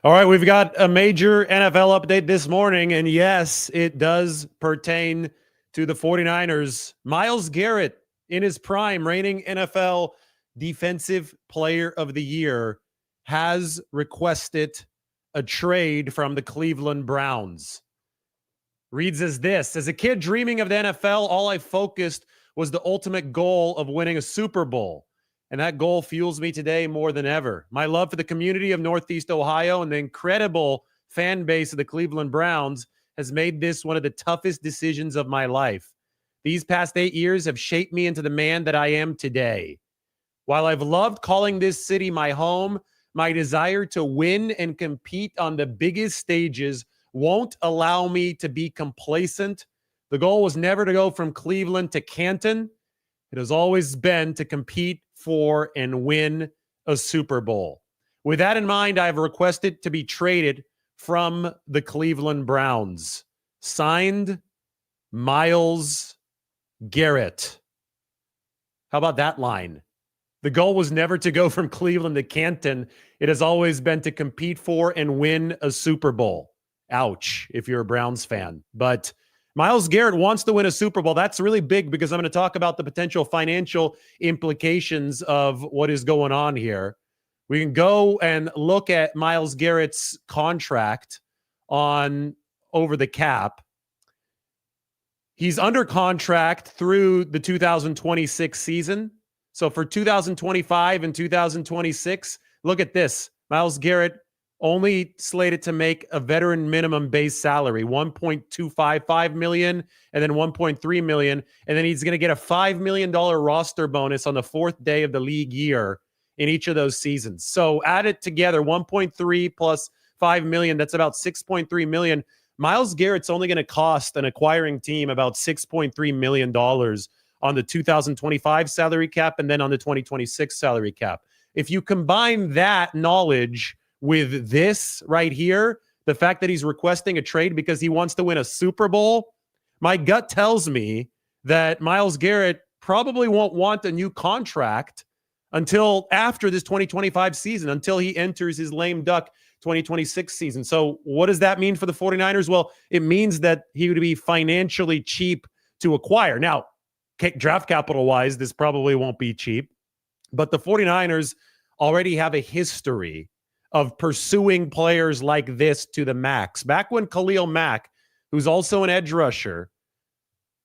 All right, we've got a major NFL update this morning, and yes, it does pertain to the 49ers. Myles Garrett, in his prime, reigning NFL Defensive Player of the Year, has requested a trade from the Cleveland Browns. Reads as this: as a kid dreaming of the NFL, all I focused was the ultimate goal of winning a Super Bowl. And that goal fuels me today more than ever. My love for the community of Northeast Ohio and the incredible fan base of the Cleveland Browns has made this one of the toughest decisions of my life. These past 8 years have shaped me into the man that I am today. While I've loved calling this city my home, my desire to win and compete on the biggest stages won't allow me to be complacent. The goal was never to go from Cleveland to Canton. It has always been to compete for and win a Super Bowl. With that in mind, I have requested to be traded from the Cleveland Browns. Signed, Myles Garrett. How about that line? The goal was never to go from Cleveland to Canton. It has always been to compete for and win a Super Bowl. Ouch, if you're a Browns fan. But Myles Garrett wants to win a Super Bowl. That's really big because I'm going to talk about the potential financial implications of what is going on here. We can go and look at Myles Garrett's contract on over the cap. He's under contract through the 2026 season. So for 2025 and 2026, look at this. Myles Garrett only slated to make a veteran minimum base salary, $1.255 million and then $1.3 million. And then he's going to get a $5 million roster bonus on the fourth day of the league year in each of those seasons. So add it together, 1.3 plus 5 million, that's about 6.3 million. Myles Garrett's only going to cost an acquiring team about $6.3 million on the 2025 salary cap and then on the 2026 salary cap. If you combine that knowledge with this right here, the fact that he's requesting a trade because he wants to win a Super Bowl, my gut tells me that Myles Garrett probably won't want a new contract until after this 2025 season, until he enters his lame duck 2026 season. So what does that mean for the 49ers? Well, it means that he would be financially cheap to acquire. Now, draft capital-wise, this probably won't be cheap, but the 49ers already have a history of pursuing players like this to the max. Back when Khalil Mack, who's also an edge rusher,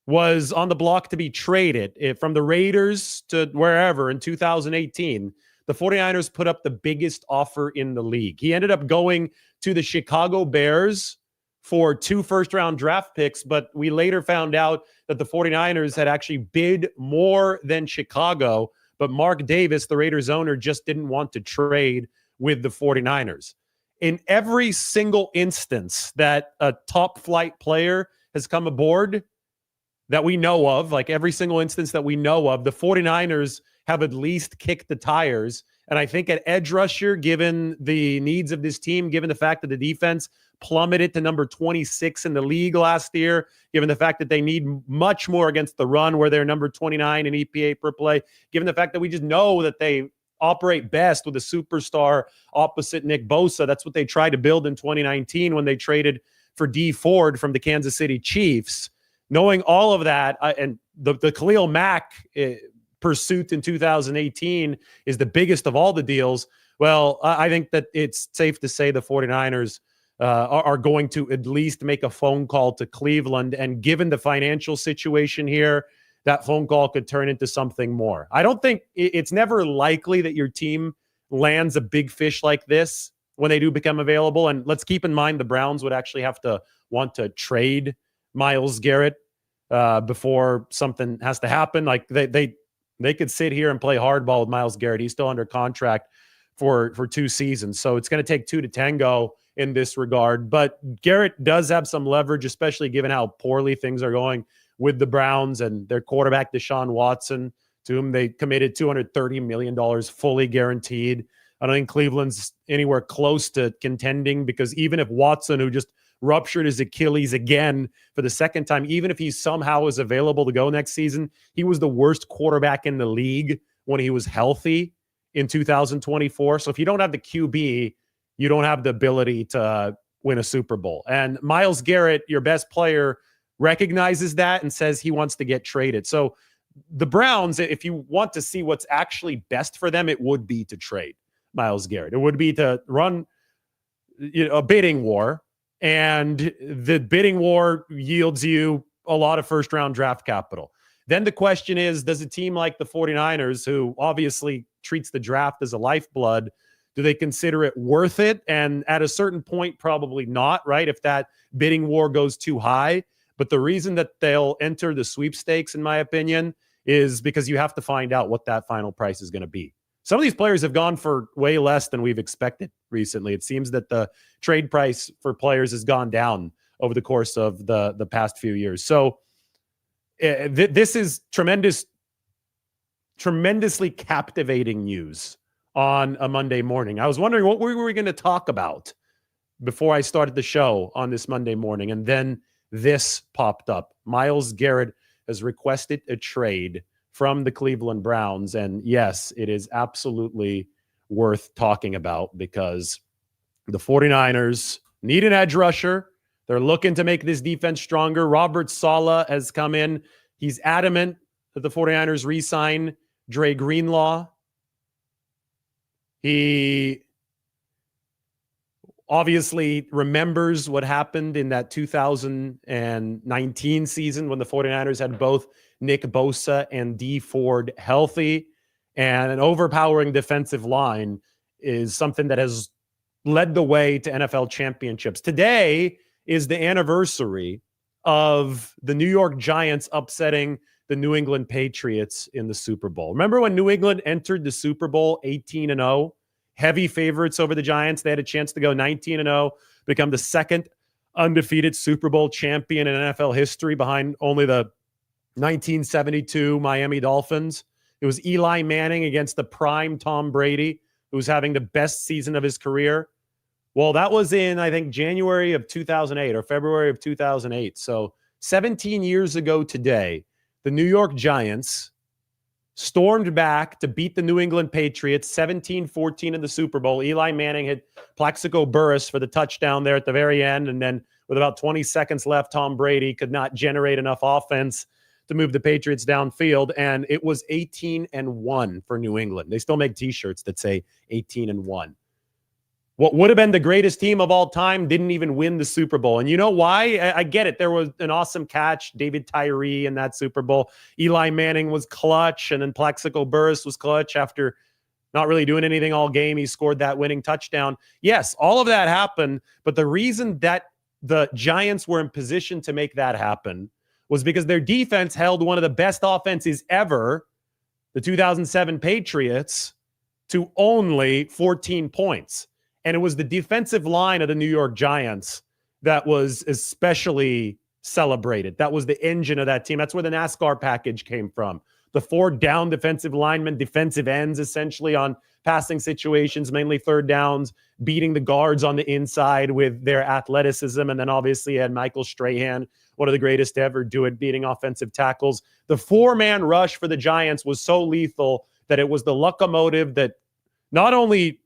was on the block to be traded from the Raiders to wherever in 2018, the 49ers put up the biggest offer in the league. He ended up going to the Chicago Bears for 2 first-round draft picks, but we later found out that the 49ers had actually bid more than Chicago, but Mark Davis, the Raiders owner, just didn't want to trade with the 49ers. In every single instance that a top flight player has come aboard that we know of, like every single instance that we know of, the 49ers have at least kicked the tires. And I think at edge rusher, given the needs of this team, given the fact that the defense plummeted to number 26 in the league last year, given the fact that they need much more against the run where they're number 29 in EPA per play, given the fact that we just know that they operate best with a superstar opposite Nick Bosa. That's what they tried to build in 2019 when they traded for Dee Ford from the Kansas City Chiefs. Knowing all of that, and the Khalil Mack pursuit in 2018 is the biggest of all the deals. Well, I think that it's safe to say the 49ers are going to at least make a phone call to Cleveland. And given the financial situation here, that phone call could turn into something more. I don't think it's never likely that your team lands a big fish like this when they do become available. And let's keep in mind the Browns would actually have to want to trade Myles Garrett before something has to happen. Like they could sit here and play hardball with Myles Garrett. He's still under contract for 2 seasons. So it's going to take 2 to tango in this regard. But Garrett does have some leverage, especially given how poorly things are going with the Browns and their quarterback, Deshaun Watson, to whom they committed $230 million fully guaranteed. I don't think Cleveland's anywhere close to contending because even if Watson, who just ruptured his Achilles again for the second time, even if he somehow is available to go next season, he was the worst quarterback in the league when he was healthy in 2024. So if you don't have the QB, you don't have the ability to win a Super Bowl. And Myles Garrett, your best player, recognizes that and says he wants to get traded. So the Browns, if you want to see what's actually best for them, it would be to trade Myles Garrett. It would be to run a bidding war, and the bidding war yields you a lot of first-round draft capital. Then the question is, does a team like the 49ers, who obviously treats the draft as a lifeblood, do they consider it worth it? And at a certain point, probably not, right? If that bidding war goes too high. But the reason that they'll enter the sweepstakes, in my opinion, is because you have to find out what that final price is going to be. Some of these players have gone for way less than we've expected recently. It seems that the trade price for players has gone down over the course of the past few years. So this is tremendously captivating news on a Monday morning. I was wondering what we were going to talk about before I started the show on this Monday morning, and then this popped up. Myles Garrett has requested a trade from the Cleveland Browns. And yes, it is absolutely worth talking about because the 49ers need an edge rusher. They're looking to make this defense stronger. Robert Saleh has come in. He's adamant that the 49ers re-sign Dre Greenlaw. He obviously remembers what happened in that 2019 season when the 49ers had both Nick Bosa and Dee Ford healthy. And an overpowering defensive line is something that has led the way to NFL championships. Today is the anniversary of the New York Giants upsetting the New England Patriots in the Super Bowl. Remember when New England entered the Super Bowl 18-0? Heavy favorites over the Giants. They had a chance to go 19-0, become the second undefeated Super Bowl champion in NFL history behind only the 1972 Miami Dolphins. It was Eli Manning against the prime Tom Brady, who was having the best season of his career. Well, that was in, I think, January of 2008 or February of 2008. So 17 years ago today, the New York Giants stormed back to beat the New England Patriots 17-14 in the Super Bowl. Eli Manning hit Plaxico Burress for the touchdown there at the very end. And then with about 20 seconds left, Tom Brady could not generate enough offense to move the Patriots downfield. And it was 18-1 for New England. They still make t-shirts that say 18-1. What would have been the greatest team of all time didn't even win the Super Bowl. And you know why? I get it. There was an awesome catch, David Tyree in that Super Bowl. Eli Manning was clutch, and then Plaxico Burress was clutch after not really doing anything all game. He scored that winning touchdown. Yes, all of that happened, but the reason that the Giants were in position to make that happen was because their defense held one of the best offenses ever, the 2007 Patriots, to only 14 points. And it was the defensive line of the New York Giants that was especially celebrated. That was the engine of that team. That's where the NASCAR package came from. The 4 down defensive linemen, defensive ends, essentially on passing situations, mainly third downs, beating the guards on the inside with their athleticism. And then obviously you had Michael Strahan, one of the greatest to ever do it, beating offensive tackles. The 4-man rush for the Giants was so lethal that it was the locomotive that not only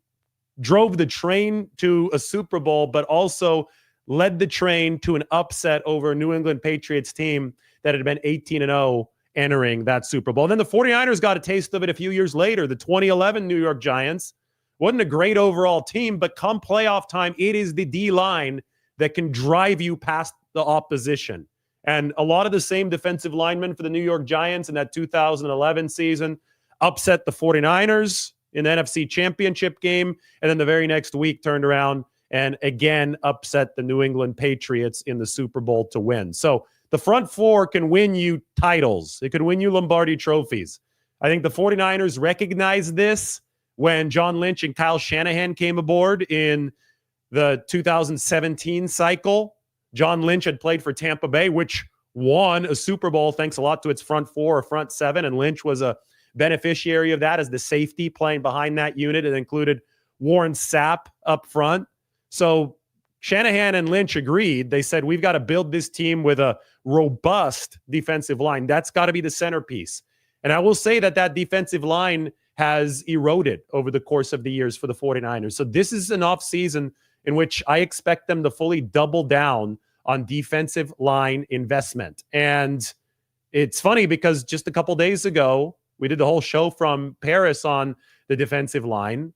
drove the train to a Super Bowl, but also led the train to an upset over a New England Patriots team that had been 18-0 entering that Super Bowl. And then the 49ers got a taste of it a few years later. The 2011 New York Giants wasn't a great overall team, but come playoff time, it is the D-line that can drive you past the opposition. And a lot of the same defensive linemen for the New York Giants in that 2011 season upset the 49ers in the NFC Championship game, and then the very next week turned around and again upset the New England Patriots in the Super Bowl to win. So the front four can win you titles. It could win you Lombardi trophies. I think the 49ers recognized this when John Lynch and Kyle Shanahan came aboard in the 2017 cycle. John Lynch had played for Tampa Bay, which won a Super Bowl thanks a lot to its front four or front seven, and Lynch was a beneficiary of that as the safety playing behind that unit. It included Warren Sapp up front. So Shanahan and Lynch agreed. They said, we've got to build this team with a robust defensive line. That's got to be the centerpiece. And I will say that that defensive line has eroded over the course of the years for the 49ers. So this is an offseason in which I expect them to fully double down on defensive line investment. And it's funny because just a couple days ago, we did the whole show from Paris on the defensive line.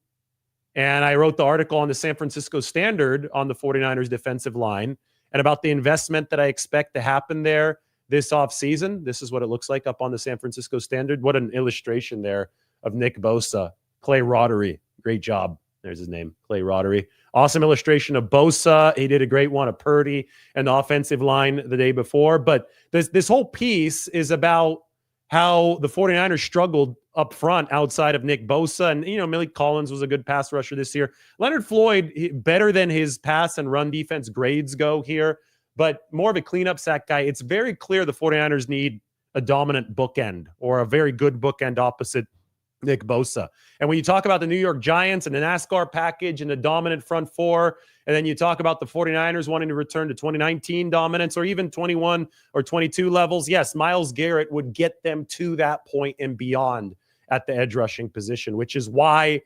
And I wrote the article on the San Francisco Standard on the 49ers defensive line and about the investment that I expect to happen there this offseason. This is what it looks like up on the San Francisco Standard. What an illustration there of Nick Bosa. Clay Roddery. Great job. There's his name, Clay Roddery. Awesome illustration of Bosa. He did a great one of Purdy and the offensive line the day before. But this whole piece is about how the 49ers struggled up front outside of Nick Bosa. And, Malik Collins was a good pass rusher this year. Leonard Floyd, better than his pass and run defense grades go here, but more of a cleanup sack guy. It's very clear the 49ers need a dominant bookend or a very good bookend opposite Nick Bosa. And when you talk about the New York Giants and the NASCAR package and the dominant front four, and then you talk about the 49ers wanting to return to 2019 dominance or even 21 or 22 levels, yes, Myles Garrett would get them to that point and beyond at the edge rushing position, which is why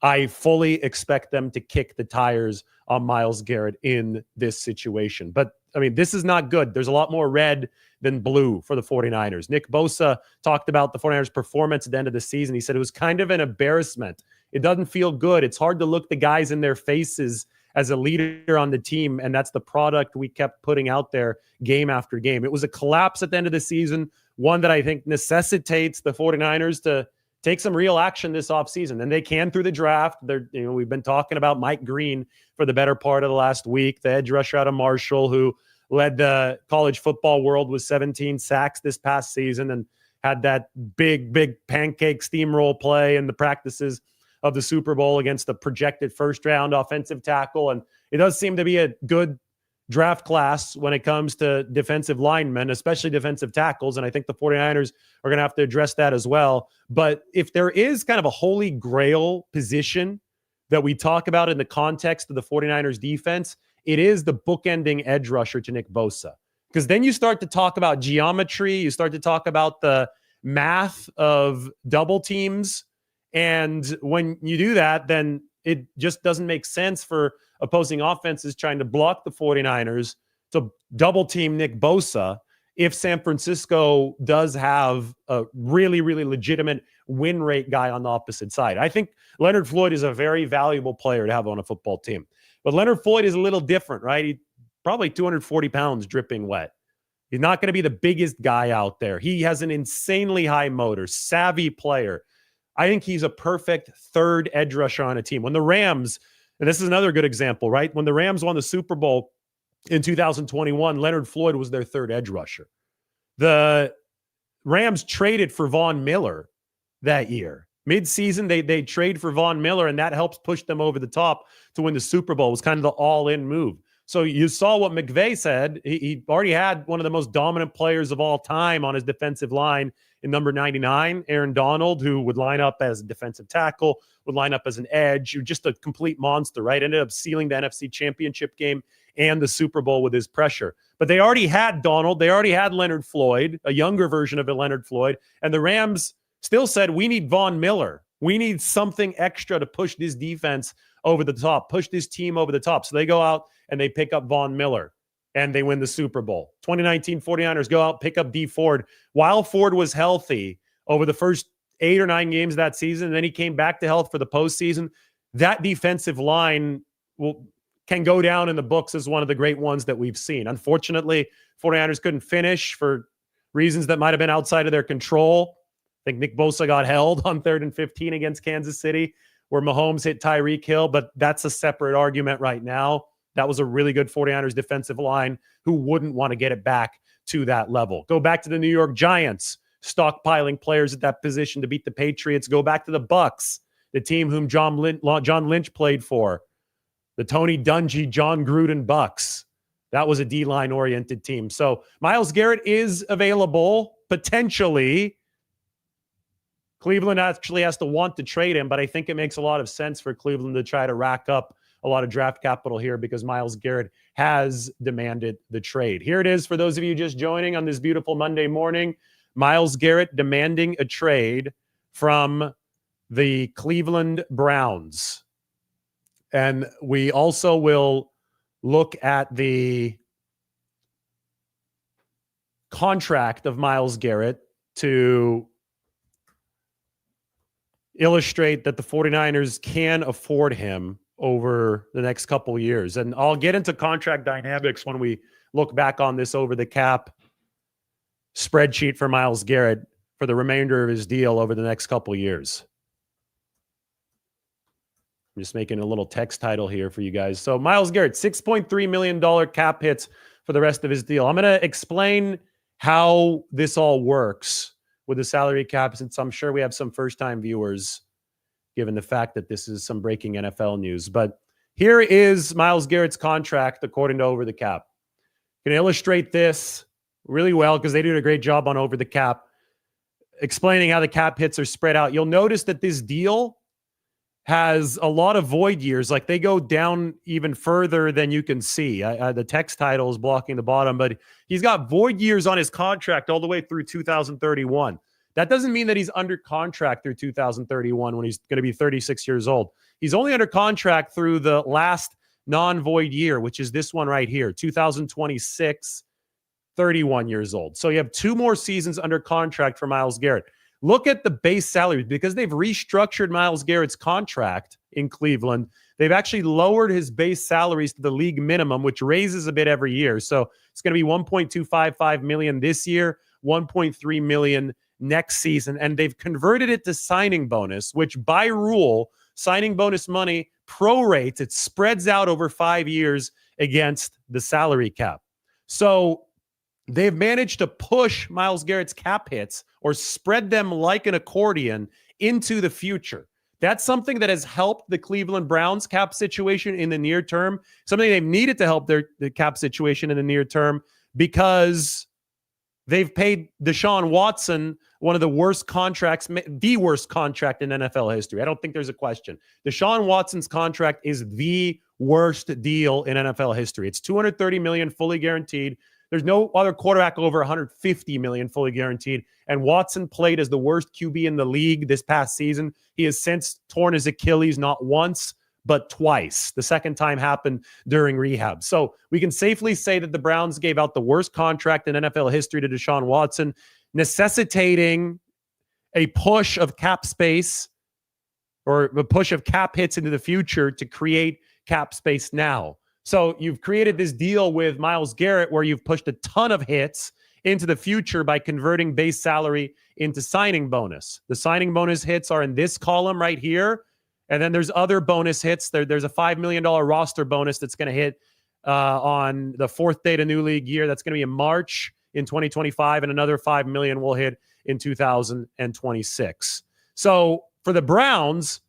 I fully expect them to kick the tires on Myles Garrett in this situation. But, this is not good. There's a lot more red than blue for the 49ers. Nick Bosa talked about the 49ers' performance at the end of the season. He said it was kind of an embarrassment. It doesn't feel good. It's hard to look the guys in their faces as a leader on the team, and that's the product we kept putting out there game after game. It was a collapse at the end of the season, one that I think necessitates the 49ers to take some real action this offseason. And they can through the draft. We've been talking about Mike Green for the better part of the last week, the edge rusher out of Marshall, who led the college football world with 17 sacks this past season and had that big pancake steamroll play in the practices of the Super Bowl against the projected first-round offensive tackle. And it does seem to be a good draft class when it comes to defensive linemen, especially defensive tackles. And I think the 49ers are going to have to address that as well. But if there is kind of a holy grail position that we talk about in the context of the 49ers defense, it is the bookending edge rusher to Nick Bosa. Because then you start to talk about geometry, you start to talk about the math of double teams. And when you do that, then it just doesn't make sense for opposing offenses trying to block the 49ers to double team Nick Bosa if San Francisco does have a really, really legitimate win rate guy on the opposite side. I think Leonard Floyd is a very valuable player to have on a football team. But Leonard Floyd is a little different, right? He's probably 240 pounds dripping wet. He's not going to be the biggest guy out there. He has an insanely high motor, savvy player. I think he's a perfect third edge rusher on a team. When the Rams, and this is another good example, right? When the Rams won the Super Bowl in 2021, Leonard Floyd was their third edge rusher. The Rams traded for Von Miller that year. Mid-season, they trade for Von Miller, and that helps push them over the top to win the Super Bowl. It was kind of the all-in move. So you saw what McVay said. He already had one of the most dominant players of all time on his defensive line in number 99, Aaron Donald, who would line up as a defensive tackle, would line up as an edge. Just a complete monster, right? Ended up sealing the NFC Championship game and the Super Bowl with his pressure. But they already had Donald. They already had Leonard Floyd, a younger version of a Leonard Floyd. And the Rams still said, we need Von Miller. We need something extra to push this defense over the top, push this team over the top. So they go out and they pick up Von Miller and they win the Super Bowl. 2019 49ers go out, pick up D Ford. While Ford was healthy over the first 8 or 9 games of that season, and then he came back to health for the postseason, that defensive line can go down in the books as one of the great ones that we've seen. Unfortunately, 49ers couldn't finish for reasons that might have been outside of their control. I think Nick Bosa got held on 3rd and 15 against Kansas City, where Mahomes hit Tyreek Hill, but that's a separate argument right now. That was a really good 49ers defensive line who wouldn't want to get it back to that level. Go back to the New York Giants, stockpiling players at that position to beat the Patriots. Go back to the Bucks, the team whom John Lynch played for, the Tony Dungy, John Gruden Bucks. That was a D-line oriented team. So Myles Garrett is available potentially. Cleveland actually has to want to trade him, but I think it makes a lot of sense for Cleveland to try to rack up a lot of draft capital here because Myles Garrett has demanded the trade. Here it is for those of you just joining on this beautiful Monday morning. Myles Garrett demanding a trade from the Cleveland Browns. And we also will look at the contract of Myles Garrett to illustrate that the 49ers can afford him over the next couple of years. And I'll get into contract dynamics when we look back on this over the cap spreadsheet for Myles Garrett for the remainder of his deal over the next couple of years. I'm just making a little text title here for you guys. So Myles Garrett, $6.3 million cap hits for the rest of his deal. I'm going to explain how this all works with the salary cap, since I'm sure we have some first-time viewers, given the fact that this is some breaking NFL news. But here is Myles Garrett's contract according to Over the Cap. Can illustrate this really well because they did a great job on Over the Cap, explaining how the cap hits are spread out. You'll notice that this deal has a lot of void years. Like they go down even further than you can see. The text title is blocking the bottom, but he's got void years on his contract all the way through 2031. That doesn't mean that he's under contract through 2031 when he's going to be 36 years old. He's only under contract through the last non-void year, which is this one right here, 2026, 31 years old. So you have 2 more seasons under contract for Myles Garrett. Look at the base salary because they've restructured Myles Garrett's contract in Cleveland. They've actually lowered his base salaries to the league minimum, which raises a bit every year. So it's going to be $1.255 million this year, $1.3 million next season. And they've converted it to signing bonus, which by rule, signing bonus money prorates. It spreads out over 5 years against the salary cap. So they've managed to push Myles Garrett's cap hits or spread them like an accordion into the future. That's something that has helped the Cleveland Browns cap situation in the near term, something they've needed to help the cap situation in the near term because they've paid Deshaun Watson one of the worst contracts, the worst contract in NFL history. I don't think there's a question. Deshaun Watson's contract is the worst deal in NFL history. It's $230 million fully guaranteed. There's no other quarterback over $150 million fully guaranteed. And Watson played as the worst QB in the league this past season. He has since torn his Achilles not once, but twice. The second time happened during rehab. So we can safely say that the Browns gave out the worst contract in NFL history to Deshaun Watson, necessitating a push of cap space or a push of cap hits into the future to create cap space now. So you've created this deal with Myles Garrett where you've pushed a ton of hits into the future by converting base salary into signing bonus. The signing bonus hits are in this column right here. And then there's other bonus hits. There's a $5 million roster bonus that's going to hit on the 4th day of new league year. That's going to be in March in 2025. And another $5 million will hit in 2026. So for the Browns,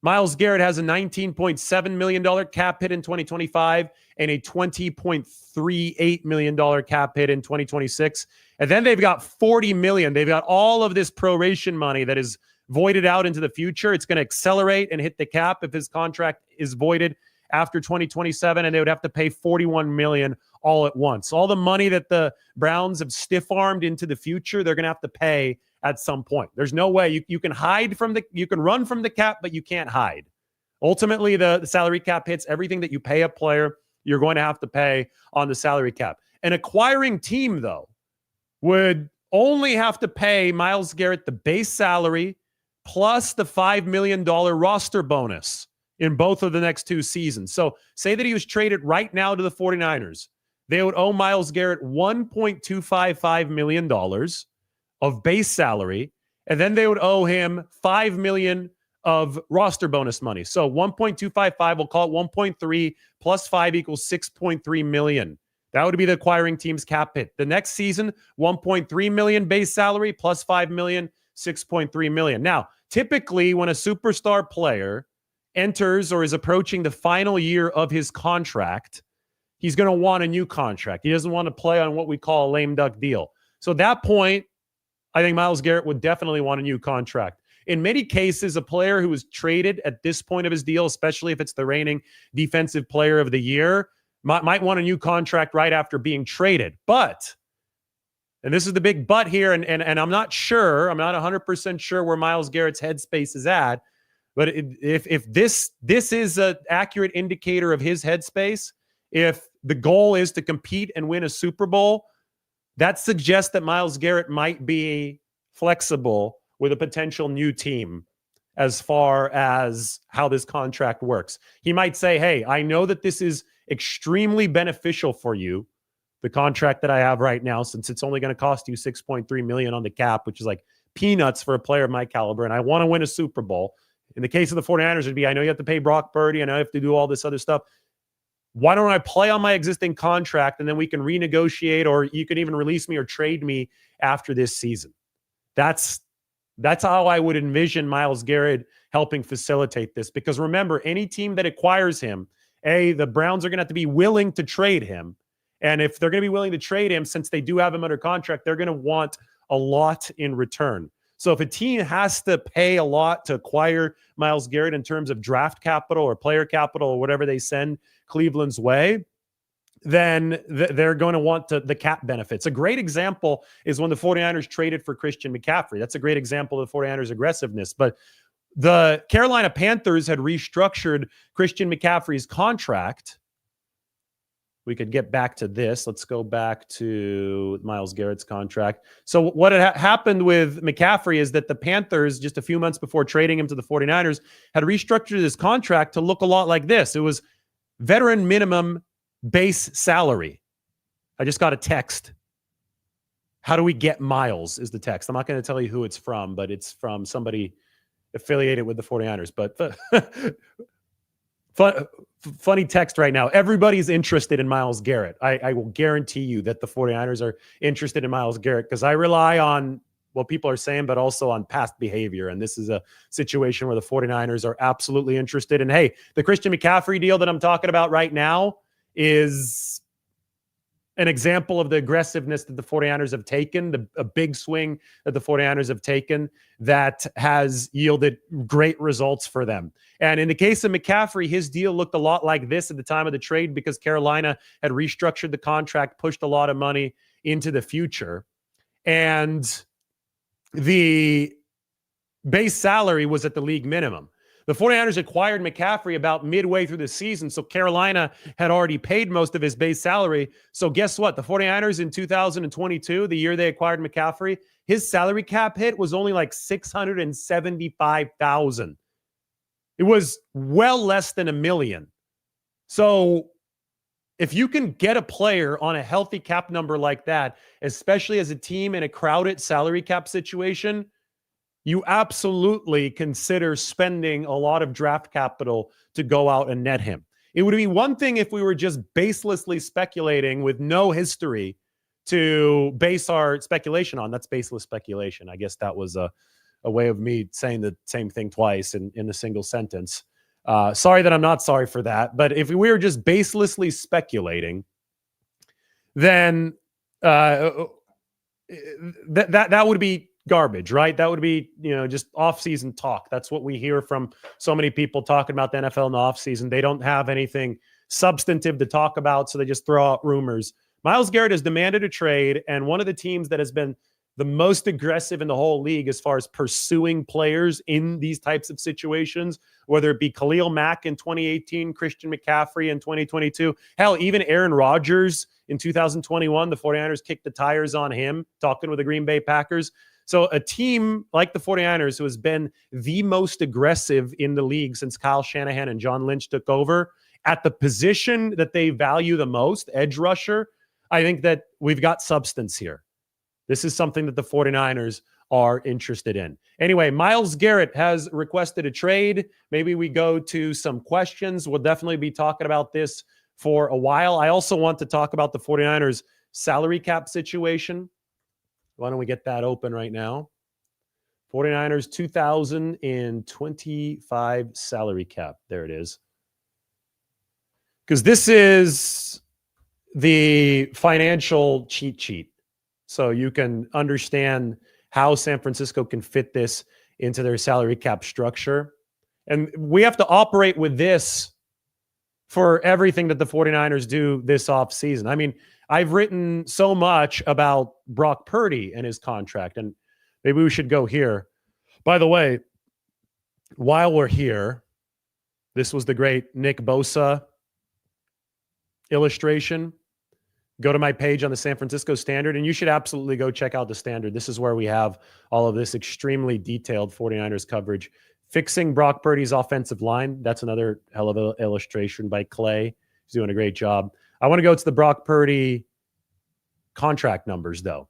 Myles Garrett has a $19.7 million cap hit in 2025 and a $20.38 million cap hit in 2026. And then they've got $40 million. They've got all of this proration money that is voided out into the future. It's going to accelerate and hit the cap if his contract is voided after 2027, and they would have to pay $41 million all at once. All the money that the Browns have stiff-armed into the future, they're going to have to pay at some point. There's no way you can hide from you can run from the cap, but you can't hide. Ultimately, the salary cap hits everything that you pay a player. You're going to have to pay on the salary cap. An acquiring team, though, would only have to pay Myles Garrett the base salary plus the $5 million roster bonus in both of the next 2 seasons. So say that he was traded right now to the 49ers. They would owe Myles Garrett $1.255 million of base salary, and then they would owe him $5 million of roster bonus money. So 1.255, we'll call it 1.3 plus 5 equals 6.3 million. That would be the acquiring team's cap hit. The next season, 1.3 million base salary plus 5 million, 6.3 million. Now, typically when a superstar player enters or is approaching the final year of his contract, he's going to want a new contract. He doesn't want to play on what we call a lame duck deal. So at that point, I think Myles Garrett would definitely want a new contract. In many cases, a player who is traded at this point of his deal, especially if it's the reigning defensive player of the year, might want a new contract right after being traded. But, and this is the big but here, and I'm not 100% sure where Myles Garrett's headspace is at, But if this is an accurate indicator of his headspace, if the goal is to compete and win a Super Bowl, that suggests that Myles Garrett might be flexible with a potential new team as far as how this contract works. He might say, hey, I know that this is extremely beneficial for you, the contract that I have right now, since it's only going to cost you $6.3 million on the cap, which is like peanuts for a player of my caliber, and I want to win a Super Bowl. In the case of the 49ers, it'd be, I know you have to pay Brock Purdy, I know you have to do all this other stuff. Why don't I play on my existing contract, and then we can renegotiate, or you can even release me or trade me after this season? That's how I would envision Myles Garrett helping facilitate this. Because remember, any team that acquires him, the Browns are going to have to be willing to trade him. And if they're going to be willing to trade him, since they do have him under contract, they're going to want a lot in return. So if a team has to pay a lot to acquire Myles Garrett in terms of draft capital or player capital or whatever they send Cleveland's way, then they're going to want the cap benefits. A great example is when the 49ers traded for Christian McCaffrey. That's a great example of the 49ers' aggressiveness. But the Carolina Panthers had restructured Christian McCaffrey's contract. We could get back to this. Let's go back to Myles Garrett's contract. So what had happened with McCaffrey is that the Panthers, just a few months before trading him to the 49ers, had restructured his contract to look a lot like this. It was veteran minimum base salary. I just got a text. How do we get Myles is the text. I'm not going to tell you who it's from, but it's from somebody affiliated with the 49ers. But funny text right now. Everybody's interested in Myles Garrett. I will guarantee you that the 49ers are interested in Myles Garrett, because I rely on what people are saying, but also on past behavior. And this is a situation where the 49ers are absolutely interested. And hey, the Christian McCaffrey deal that I'm talking about right now is an example of the aggressiveness that the 49ers have taken, a big swing that the 49ers have taken that has yielded great results for them. And in the case of McCaffrey, his deal looked a lot like this at the time of the trade, because Carolina had restructured the contract, pushed a lot of money into the future. And the base salary was at the league minimum. The 49ers acquired McCaffrey about midway through the season, so Carolina had already paid most of his base salary. So guess what? The 49ers in 2022, the year they acquired McCaffrey, his salary cap hit was only like $675,000. It was well less than $1 million. So if you can get a player on a healthy cap number like that, especially as a team in a crowded salary cap situation, you absolutely consider spending a lot of draft capital to go out and net him. It would be one thing if we were just baselessly speculating with no history to base our speculation on. That's baseless speculation. I guess that was a way of me saying the same thing twice in a single sentence. Sorry that I'm not sorry for that. But if we were just baselessly speculating, then that would be garbage, right? That would be, just off-season talk. That's what we hear from so many people talking about the NFL in the off-season. They don't have anything substantive to talk about, so they just throw out rumors. Myles Garrett has demanded a trade, and one of the teams that has been the most aggressive in the whole league as far as pursuing players in these types of situations, whether it be Khalil Mack in 2018, Christian McCaffrey in 2022, hell, even Aaron Rodgers in 2021, the 49ers kicked the tires on him, talking with the Green Bay Packers. So a team like the 49ers, who has been the most aggressive in the league since Kyle Shanahan and John Lynch took over, at the position that they value the most, edge rusher, I think that we've got substance here. This is something that the 49ers are interested in. Anyway, Myles Garrett has requested a trade. Maybe we go to some questions. We'll definitely be talking about this for a while. I also want to talk about the 49ers salary cap situation. Why don't we get that open right now? 49ers 2025 salary cap. There it is. Because this is the financial cheat sheet. So you can understand how San Francisco can fit this into their salary cap structure. And we have to operate with this for everything that the 49ers do this offseason. I mean, I've written so much about Brock Purdy and his contract, and maybe we should go here. By the way, while we're here, this was the great Nick Bosa illustration. Go to my page on the San Francisco Standard, and you should absolutely go check out the Standard. This is where we have all of this extremely detailed 49ers coverage. Fixing Brock Purdy's offensive line. That's another hell of an illustration by Clay. He's doing a great job. I want to go to the Brock Purdy contract numbers, though.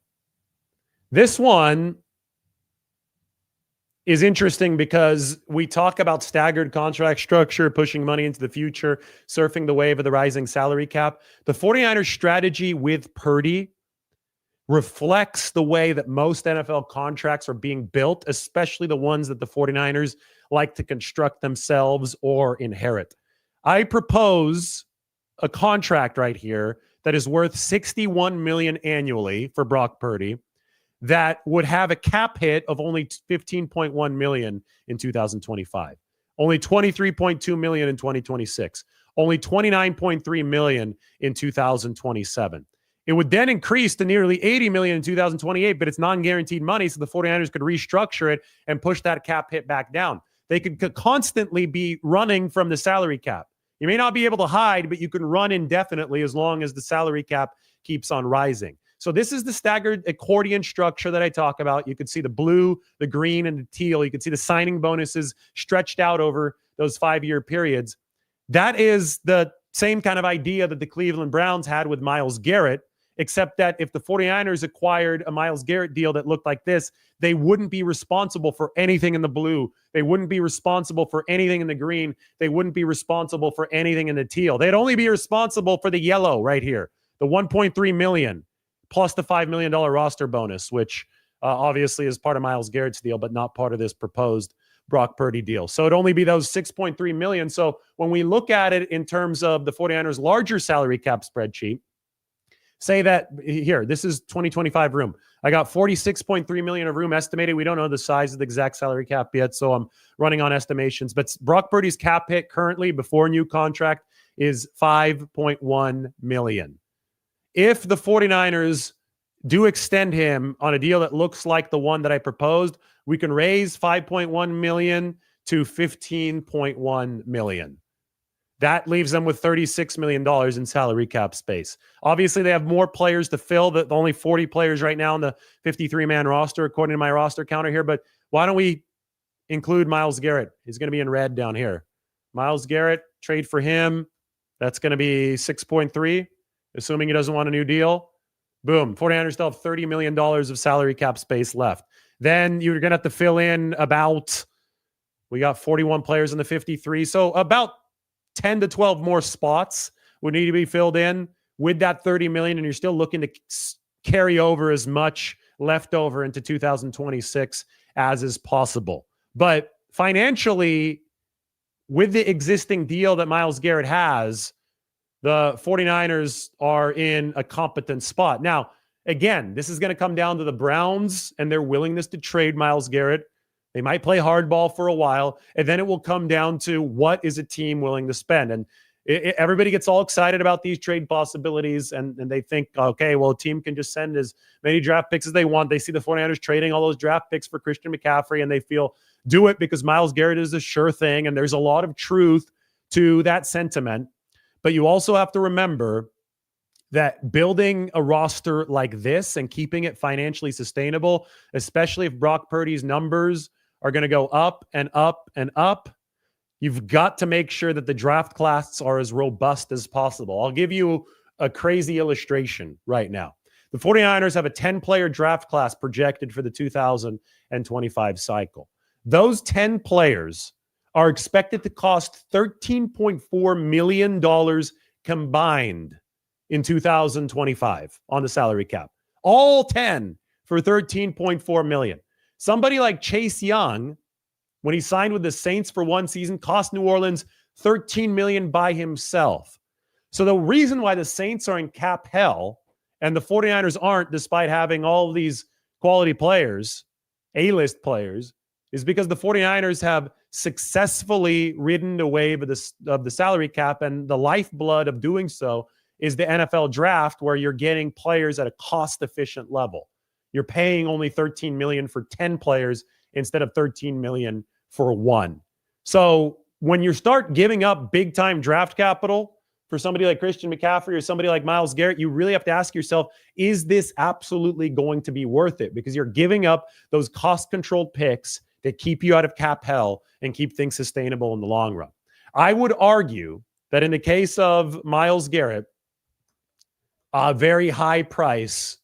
This one is interesting because we talk about staggered contract structure, pushing money into the future, surfing the wave of the rising salary cap. The 49ers strategy with Purdy reflects the way that most NFL contracts are being built, especially the ones that the 49ers like to construct themselves or inherit. I propose a contract right here that is worth $61 million annually for Brock Purdy, that would have a cap hit of only $15.1 million in 2025, only $23.2 million in 2026, only $29.3 million in 2027. It would then increase to nearly $80 million in 2028, but it's non-guaranteed money, so the 49ers could restructure it and push that cap hit back down. They could constantly be running from the salary cap. You may not be able to hide, but you can run indefinitely as long as the salary cap keeps on rising. So this is the staggered accordion structure that I talk about. You can see the blue, the green, and the teal. You can see the signing bonuses stretched out over those 5-year periods. That is the same kind of idea that the Cleveland Browns had with Myles Garrett, except that if the 49ers acquired a Myles Garrett deal that looked like this, they wouldn't be responsible for anything in the blue. They wouldn't be responsible for anything in the green. They wouldn't be responsible for anything in the teal. They'd only be responsible for the yellow right here, the $1.3 million. Plus the $5 million roster bonus, which obviously is part of Myles Garrett's deal, but not part of this proposed Brock Purdy deal. So it'd only be those $6.3 million. So when we look at it in terms of the 49ers' larger salary cap spreadsheet, say that here, this is 2025 room. I got $46.3 million of room estimated. We don't know the size of the exact salary cap yet, so I'm running on estimations. But Brock Purdy's cap hit currently before new contract is $5.1 million. If the 49ers do extend him on a deal that looks like the one that I proposed, we can raise $5.1 million to $15.1 million. That leaves them with $36 million in salary cap space. Obviously, they have more players to fill. The only 40 players right now in the 53-man roster, according to my roster counter here. But why don't we include Myles Garrett? He's going to be in red down here. Myles Garrett, trade for him. That's going to be 6.3. Assuming he doesn't want a new deal. Boom. 49ers still have $30 million of salary cap space left. Then you're going to have to fill in we got 41 players in the 53. So about 10 to 12 more spots would need to be filled in with that $30 million. And you're still looking to carry over as much left over into 2026 as is possible. But financially, with the existing deal that Myles Garrett has, the 49ers are in a competent spot. Now, again, this is going to come down to the Browns and their willingness to trade Myles Garrett. They might play hardball for a while, and then it will come down to what is a team willing to spend. And everybody gets all excited about these trade possibilities, and they think, okay, well, a team can just send as many draft picks as they want. They see the 49ers trading all those draft picks for Christian McCaffrey, and they feel, do it because Myles Garrett is a sure thing, and there's a lot of truth to that sentiment. But you also have to remember that building a roster like this and keeping it financially sustainable, especially if Brock Purdy's numbers are going to go up and up and up, you've got to make sure that the draft classes are as robust as possible. I'll give you a crazy illustration right now. The 49ers have a 10-player draft class projected for the 2025 cycle. Those 10 players are expected to cost $13.4 million combined in 2025 on the salary cap. All 10 for $13.4 million. Somebody like Chase Young, when he signed with the Saints for one season, cost New Orleans $13 million by himself. So the reason why the Saints are in cap hell and the 49ers aren't, despite having all of these quality players, A-list players, is because the 49ers have successfully ridden the wave of the salary cap, and the lifeblood of doing so is the NFL draft, where you're getting players at a cost-efficient level. You're paying only $13 million for 10 players instead of $13 million for one. So when you start giving up big time draft capital for somebody like Christian McCaffrey or somebody like Myles Garrett, you really have to ask yourself, is this absolutely going to be worth it? Because you're giving up those cost controlled picks that keep you out of cap hell and keep things sustainable in the long run. I would argue that in the case of Myles Garrett, a very high price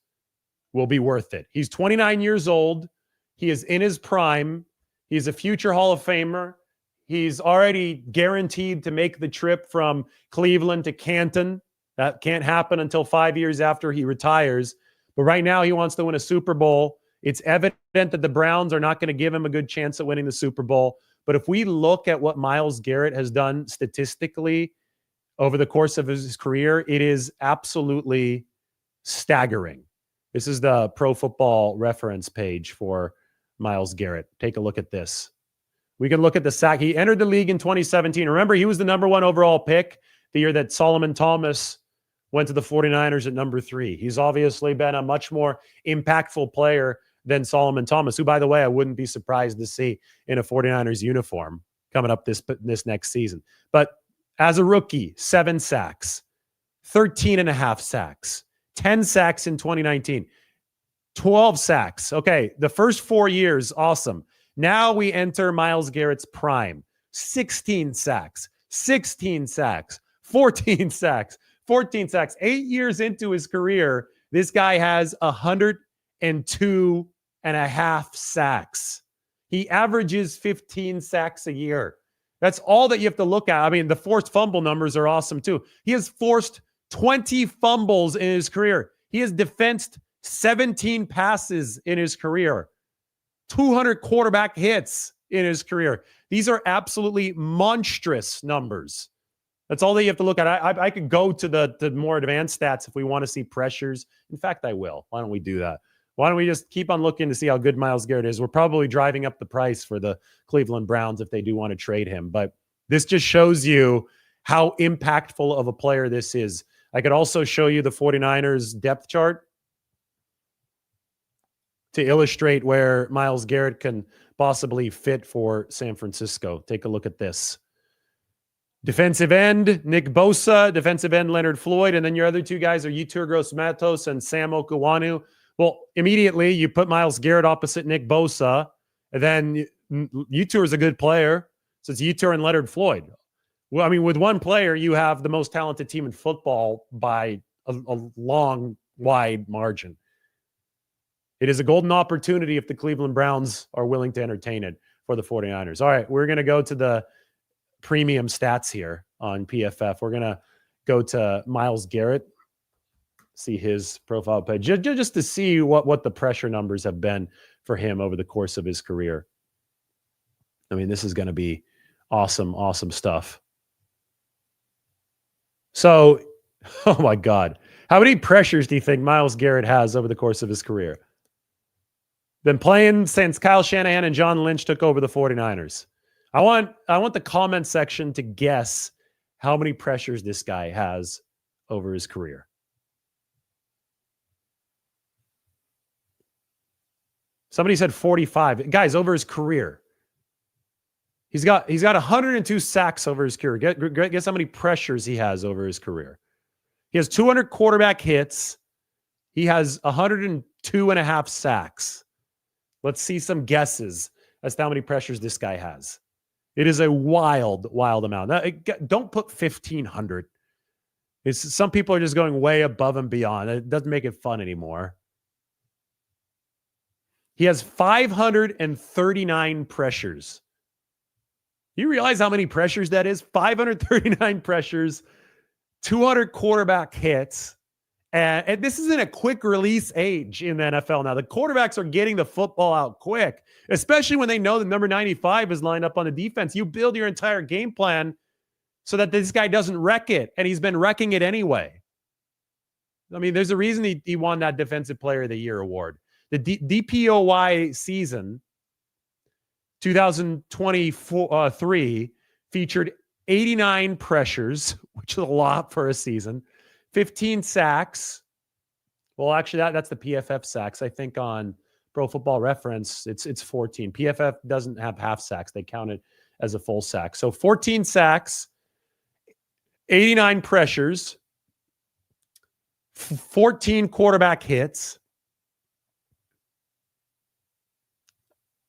will be worth it. He's 29 years old. He is in his prime. He's a future Hall of Famer. He's already guaranteed to make the trip from Cleveland to Canton. That can't happen until 5 years after he retires. But right now he wants to win a Super Bowl. It's evident that the Browns are not going to give him a good chance at winning the Super Bowl. But if we look at what Myles Garrett has done statistically over the course of his career, it is absolutely staggering. This is the Pro Football Reference page for Myles Garrett. Take a look at this. We can look at the sack. He entered the league in 2017. Remember, he was the number 1 overall pick the year that Solomon Thomas went to the 49ers at number 3. He's obviously been a much more impactful player than Solomon Thomas, who, by the way, I wouldn't be surprised to see in a 49ers uniform coming up this next season. But as a rookie, 7 sacks, 13 and a half sacks, 10 sacks in 2019, 12 sacks. Okay, the first 4 years, awesome. Now we enter Myles Garrett's prime. 16 sacks, 16 sacks, 14 sacks, 14 sacks. 8 years into his career, this guy has 102 and a half sacks. He averages 15 sacks a year. That's all that you have to look at. I mean, the forced fumble numbers are awesome too. He has forced 20 fumbles in his career. He has defensed 17 passes in his career. 200 quarterback hits in his career. These are absolutely monstrous numbers. That's all that you have to look at. I could go to the more advanced stats if we want to see pressures. In fact, I will. Why don't we do that? Why don't we just keep on looking to see how good Myles Garrett is? We're probably driving up the price for the Cleveland Browns if they do want to trade him. But this just shows you how impactful of a player this is. I could also show you the 49ers depth chart to illustrate where Myles Garrett can possibly fit for San Francisco. Take a look at this. Defensive end, Nick Bosa. Defensive end, Leonard Floyd. And then your other 2 guys are Yetur Gross-Matos and Sam Okuwanu. Well, immediately you put Myles Garrett opposite Nick Bosa. And then Yetur is a good player. So it's Yetur and Leonard Floyd. Well, I mean, with one player, you have the most talented team in football by a long, wide margin. It is a golden opportunity if the Cleveland Browns are willing to entertain it for the 49ers. All right, we're going to go to the premium stats here on PFF. We're going to go to Myles Garrett, see his profile page, just to see what the pressure numbers have been for him over the course of his career. I mean, this is going to be awesome, awesome stuff. So, oh my God. How many pressures do you think Myles Garrett has over the course of his career? Been playing since Kyle Shanahan and John Lynch took over the 49ers. I want the comment section to guess how many pressures this guy has over his career. Somebody said 45. Guys, over his career. He's got 102 sacks over his career. Guess how many pressures he has over his career. He has 200 quarterback hits. He has 102 and a half sacks. Let's see some guesses as to how many pressures this guy has. It is a wild, wild amount. Now, don't put 1,500. Some people are just going way above and beyond. It doesn't make it fun anymore. He has 539 pressures. You realize how many pressures that is? 539 pressures, 200 quarterback hits. And this is in a quick release age in the NFL now. The quarterbacks are getting the football out quick, especially when they know that number 95 is lined up on the defense. You build your entire game plan so that this guy doesn't wreck it, and he's been wrecking it anyway. I mean, there's a reason he won that Defensive Player of the Year award. The DPOY season, 2023, featured 89 pressures, which is a lot for a season. 15 sacks. Well, actually, that's the PFF sacks. I think on Pro Football Reference, it's 14. PFF doesn't have half sacks. They count it as a full sack. So 14 sacks, 89 pressures, 14 quarterback hits,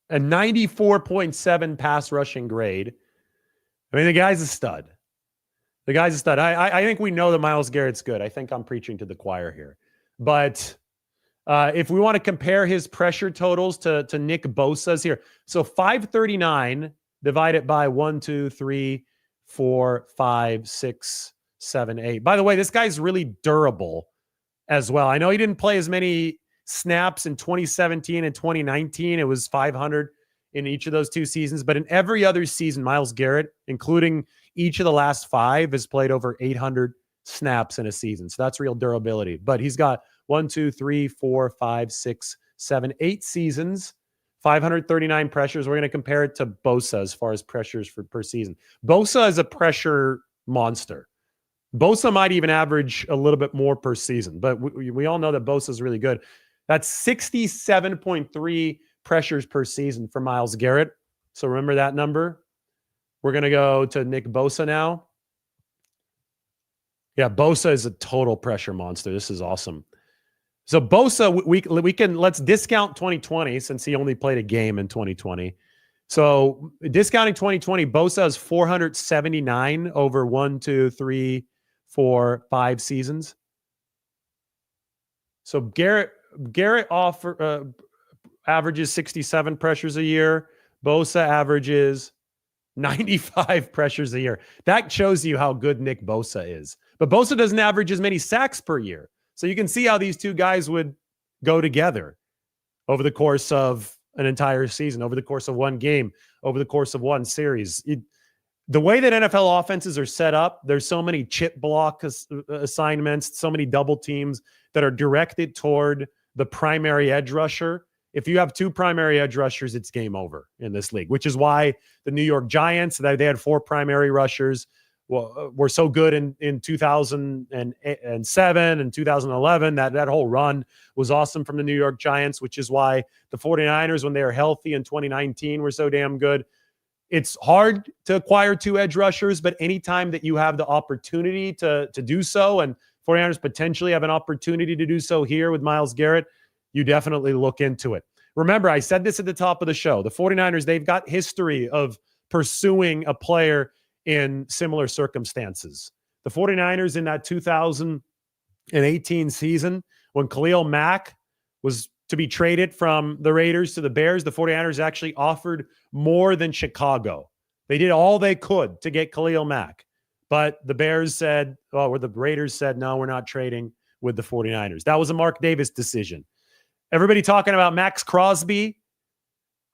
a 94.7 pass rushing grade. I mean, the guy's a stud. I think we know that Myles Garrett's good. I think I'm preaching to the choir here. But if we want to compare his pressure totals to Nick Bosa's here. So 539 divided by 1, 2, 3, 4, 5, 6, 7, 8. By the way, this guy's really durable as well. I know he didn't play as many snaps in 2017 and 2019. It was 500 in each of those two seasons. But in every other season, Myles Garrett, including each of the last 5, has played over 800 snaps in a season. So that's real durability. But he's got 1, 2, 3, 4, 5, 6, 7, 8 seasons, 539 pressures. We're going to compare it to Bosa as far as pressures per season. Bosa is a pressure monster. Bosa might even average a little bit more per season, but we all know that Bosa is really good. That's 67.3 pressures per season for Myles Garrett. So remember that number. We're going to go to Nick Bosa now. Yeah, Bosa is a total pressure monster. This is awesome. So Bosa, let's discount 2020 since he only played a game in 2020. So discounting 2020, Bosa has 479 over 1, 2, 3, 4, 5 seasons. So Garrett averages 67 pressures a year. Bosa averages 95 pressures a year. That shows you how good Nick Bosa is. But Bosa doesn't average as many sacks per year. So you can see how these two guys would go together over the course of an entire season, over the course of one game, over the course of one series. The way that NFL offenses are set up, there's so many chip block assignments, so many double teams that are directed toward the primary edge rusher. If you have 2 primary edge rushers, it's game over in this league, which is why the New York Giants, they had 4 primary rushers, were so good in 2007 and 2011. That whole run was awesome from the New York Giants, which is why the 49ers, when they were healthy in 2019, were so damn good. It's hard to acquire 2 edge rushers, but anytime that you have the opportunity to do so, and 49ers potentially have an opportunity to do so here with Myles Garrett, you definitely look into it. Remember, I said this at the top of the show. The 49ers, they've got history of pursuing a player in similar circumstances. The 49ers in that 2018 season, when Khalil Mack was to be traded from the Raiders to the Bears, the 49ers actually offered more than Chicago. They did all they could to get Khalil Mack. But the Raiders said, no, we're not trading with the 49ers. That was a Mark Davis decision. Everybody talking about Max Crosby.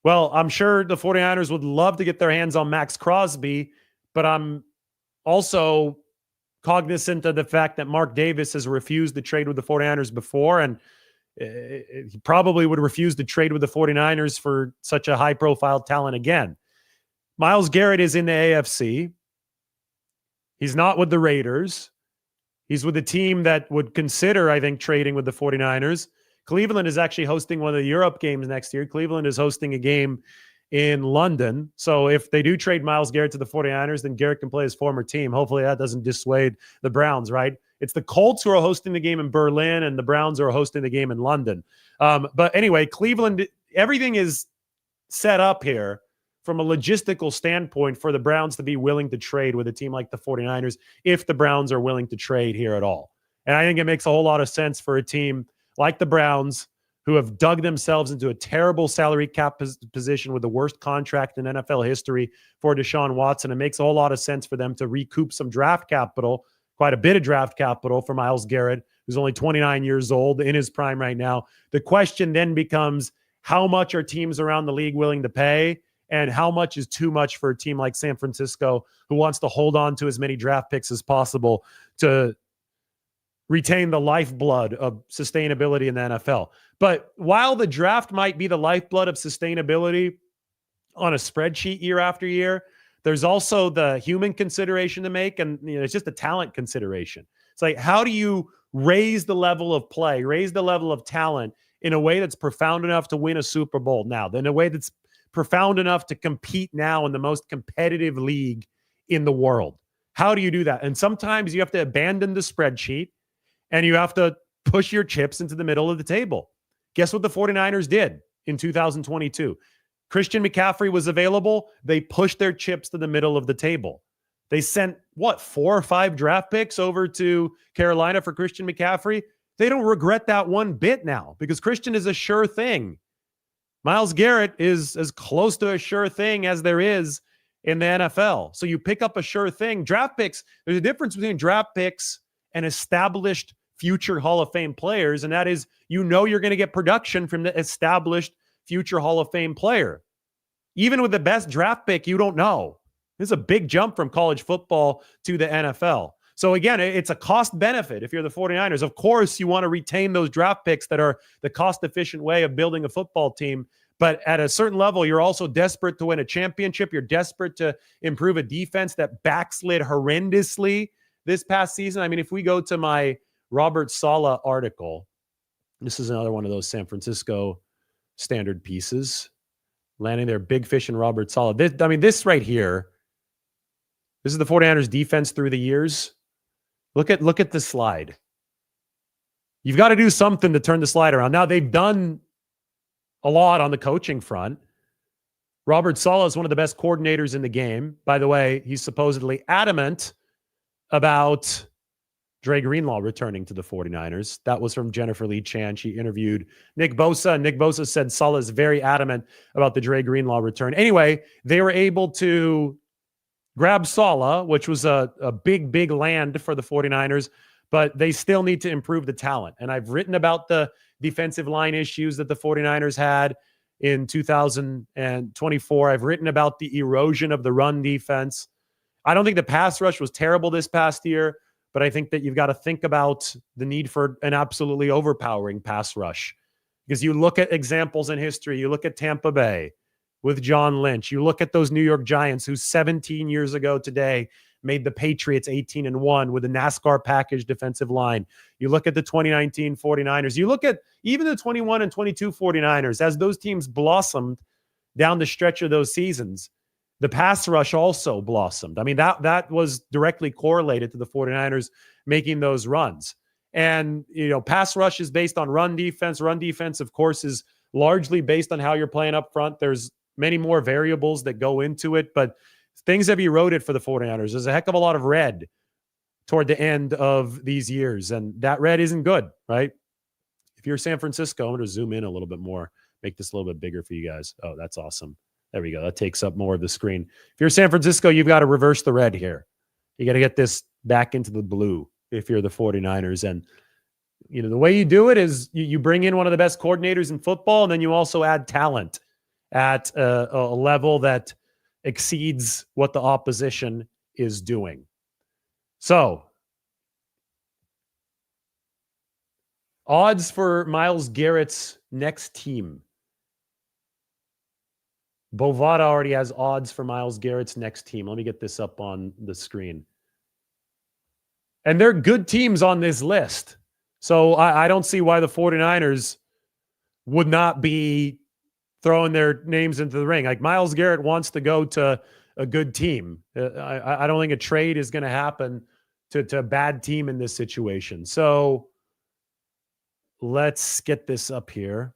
Well, I'm sure the 49ers would love to get their hands on Max Crosby, but I'm also cognizant of the fact that Mark Davis has refused to trade with the 49ers before, and he probably would refuse to trade with the 49ers for such a high-profile talent again. Myles Garrett is in the AFC. He's not with the Raiders. He's with a team that would consider, I think, trading with the 49ers. Cleveland is actually hosting one of the Europe games next year. Cleveland is hosting a game in London. So if they do trade Myles Garrett to the 49ers, then Garrett can play his former team. Hopefully that doesn't dissuade the Browns, right? It's the Colts who are hosting the game in Berlin, and the Browns are hosting the game in London. But anyway, Cleveland, everything is set up here from a logistical standpoint for the Browns to be willing to trade with a team like the 49ers if the Browns are willing to trade here at all. And I think it makes a whole lot of sense for a team like the Browns, who have dug themselves into a terrible salary cap position with the worst contract in NFL history for Deshaun Watson. It makes a whole lot of sense for them to recoup some draft capital, quite a bit of draft capital for Myles Garrett, who's only 29 years old, in his prime right now. The question then becomes, how much are teams around the league willing to pay, and how much is too much for a team like San Francisco, who wants to hold on to as many draft picks as possible to retain the lifeblood of sustainability in the NFL. But while the draft might be the lifeblood of sustainability on a spreadsheet year after year, there's also the human consideration to make, and it's just a talent consideration. It's like, how do you raise the level of play, raise the level of talent in a way that's profound enough to win a Super Bowl now, in a way that's profound enough to compete now in the most competitive league in the world. How do you do that? And sometimes you have to abandon the spreadsheet and you have to push your chips into the middle of the table. Guess what the 49ers did in 2022? Christian McCaffrey was available. They pushed their chips to the middle of the table. They sent, 4 or 5 draft picks over to Carolina for Christian McCaffrey. They don't regret that one bit now because Christian is a sure thing. Myles Garrett is as close to a sure thing as there is in the NFL. So you pick up a sure thing. Draft picks, there's a difference between draft picks and established future Hall of Fame players, and that is you're going to get production from the established future Hall of Fame player. Even with the best draft pick, you don't know. This is a big jump from college football to the NFL. So again, it's a cost benefit if you're the 49ers. Of course, you want to retain those draft picks that are the cost-efficient way of building a football team. But at a certain level, you're also desperate to win a championship. You're desperate to improve a defense that backslid horrendously this past season. I mean, if we go to my Robert Saleh article, this is another one of those San Francisco standard pieces, landing their big fish in Robert Saleh. This right here, this is the 49ers defense through the years. Look at the slide. You've got to do something to turn the slide around. Now, they've done a lot on the coaching front. Robert Saleh is one of the best coordinators in the game. By the way, he's supposedly adamant about Dre Greenlaw returning to the 49ers. That was from Jennifer Lee Chan. She interviewed Nick Bosa. Nick Bosa said Saleh is very adamant about the Dre Greenlaw return. Anyway, they were able to grab Saleh, which was a big, big land for the 49ers, but they still need to improve the talent. And I've written about the defensive line issues that the 49ers had in 2024. I've written about the erosion of the run defense. I don't think the pass rush was terrible this past year, but I think that you've got to think about the need for an absolutely overpowering pass rush. Because you look at examples in history, you look at Tampa Bay with John Lynch, you look at those New York Giants who 17 years ago today made the Patriots 18-1 with a NASCAR package defensive line. You look at the 2019 49ers. You look at even the 21 and 22 49ers as those teams blossomed down the stretch of those seasons. The pass rush also blossomed. I mean, that was directly correlated to the 49ers making those runs. And, pass rush is based on run defense. Run defense, of course, is largely based on how you're playing up front. There's many more variables that go into it, but things have eroded for the 49ers. There's a heck of a lot of red toward the end of these years, and that red isn't good, right? If you're San Francisco, I'm going to zoom in a little bit more, make this a little bit bigger for you guys. Oh, that's awesome. There we go. That takes up more of the screen. If you're San Francisco, you've got to reverse the red here. You got to get this back into the blue if you're the 49ers. And, the way you do it is you bring in one of the best coordinators in football, and then you also add talent at a level that exceeds what the opposition is doing. So, odds for Myles Garrett's next team. Bovada already has odds for Myles Garrett's next team. Let me get this up on the screen. And they're good teams on this list. So I don't see why the 49ers would not be throwing their names into the ring. Like Myles Garrett wants to go to a good team. I don't think a trade is going to happen to a bad team in this situation. So let's get this up here.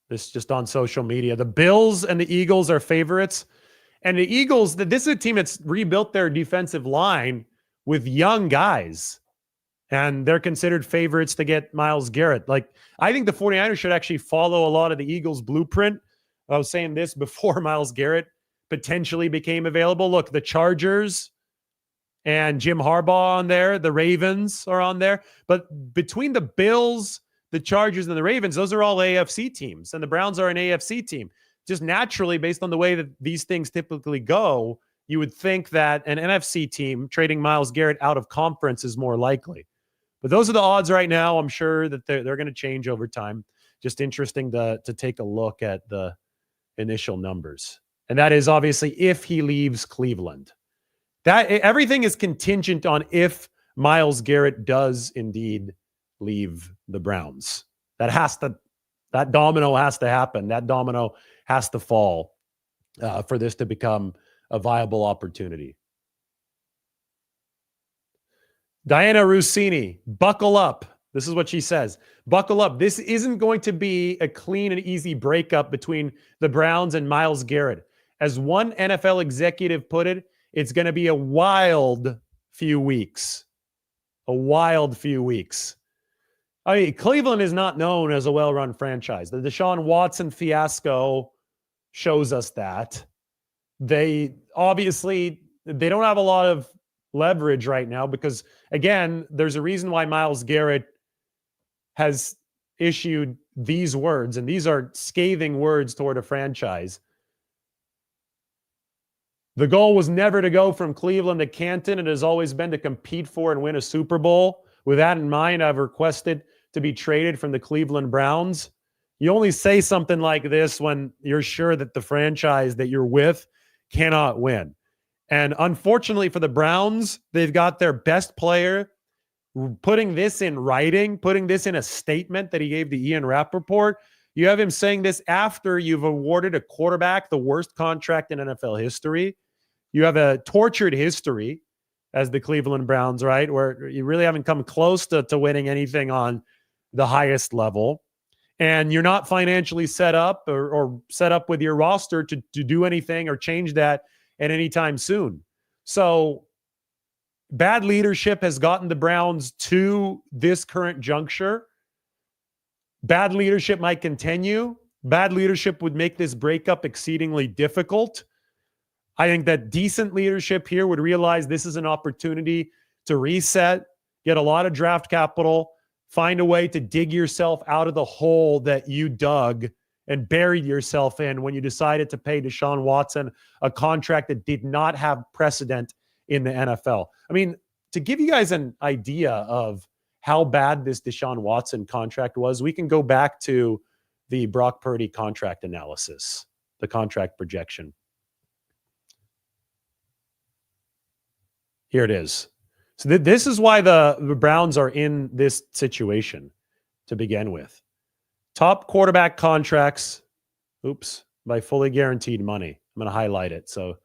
This is just on social media. The Bills and the Eagles are favorites. And the Eagles, this is a team that's rebuilt their defensive line with young guys. And they're considered favorites to get Myles Garrett. Like, I think the 49ers should actually follow a lot of the Eagles' blueprint. I was saying this before Myles Garrett potentially became available. Look, the Chargers and Jim Harbaugh on there. The Ravens are on there. But between the Bills, the Chargers, and the Ravens, those are all AFC teams. And the Browns are an AFC team. Just naturally, based on the way that these things typically go, you would think that an NFC team trading Myles Garrett out of conference is more likely. But those are the odds right now. I'm sure that they're going to change over time. Just interesting to take a look at the initial numbers. And that is obviously if he leaves Cleveland. That everything is contingent on if Myles Garrett does indeed leave the Browns. That domino has to happen. That domino has to fall for this to become a viable opportunity. Diana Rossini, buckle up. This is what she says. Buckle up. This isn't going to be a clean and easy breakup between the Browns and Myles Garrett. As one NFL executive put it, it's going to be a wild few weeks. A wild few weeks. I mean, Cleveland is not known as a well-run franchise. The Deshaun Watson fiasco shows us that. They don't have a lot of leverage right now because, again, there's a reason why Myles Garrett has issued these words, and these are scathing words toward a franchise. The goal was never to go from Cleveland to Canton. It has always been to compete for and win a Super Bowl. With that in mind, I've requested to be traded from the Cleveland Browns. You only say something like this when you're sure that the franchise that you're with cannot win. And unfortunately for the Browns, they've got their best player putting this in writing, putting this in a statement that he gave to Ian Rappaport. You have him saying this after you've awarded a quarterback the worst contract in NFL history. You have a tortured history as the Cleveland Browns, right? Where you really haven't come close to winning anything on the highest level. And you're not financially set up or set up with your roster to do anything or change that at any time soon. So bad leadership has gotten the Browns to this current juncture. Bad leadership might continue. Bad leadership would make this breakup exceedingly difficult. I think that decent leadership here would realize this is an opportunity to reset, get a lot of draft capital, find a way to dig yourself out of the hole that you dug and buried yourself in when you decided to pay Deshaun Watson a contract that did not have precedent in the NFL. I mean, to give you guys an idea of how bad this Deshaun Watson contract was, we can go back to the Brock Purdy contract analysis, the contract projection. Here it is. So this is why the Browns are in this situation to begin with. Top quarterback contracts, by fully guaranteed money. I'm going to highlight it so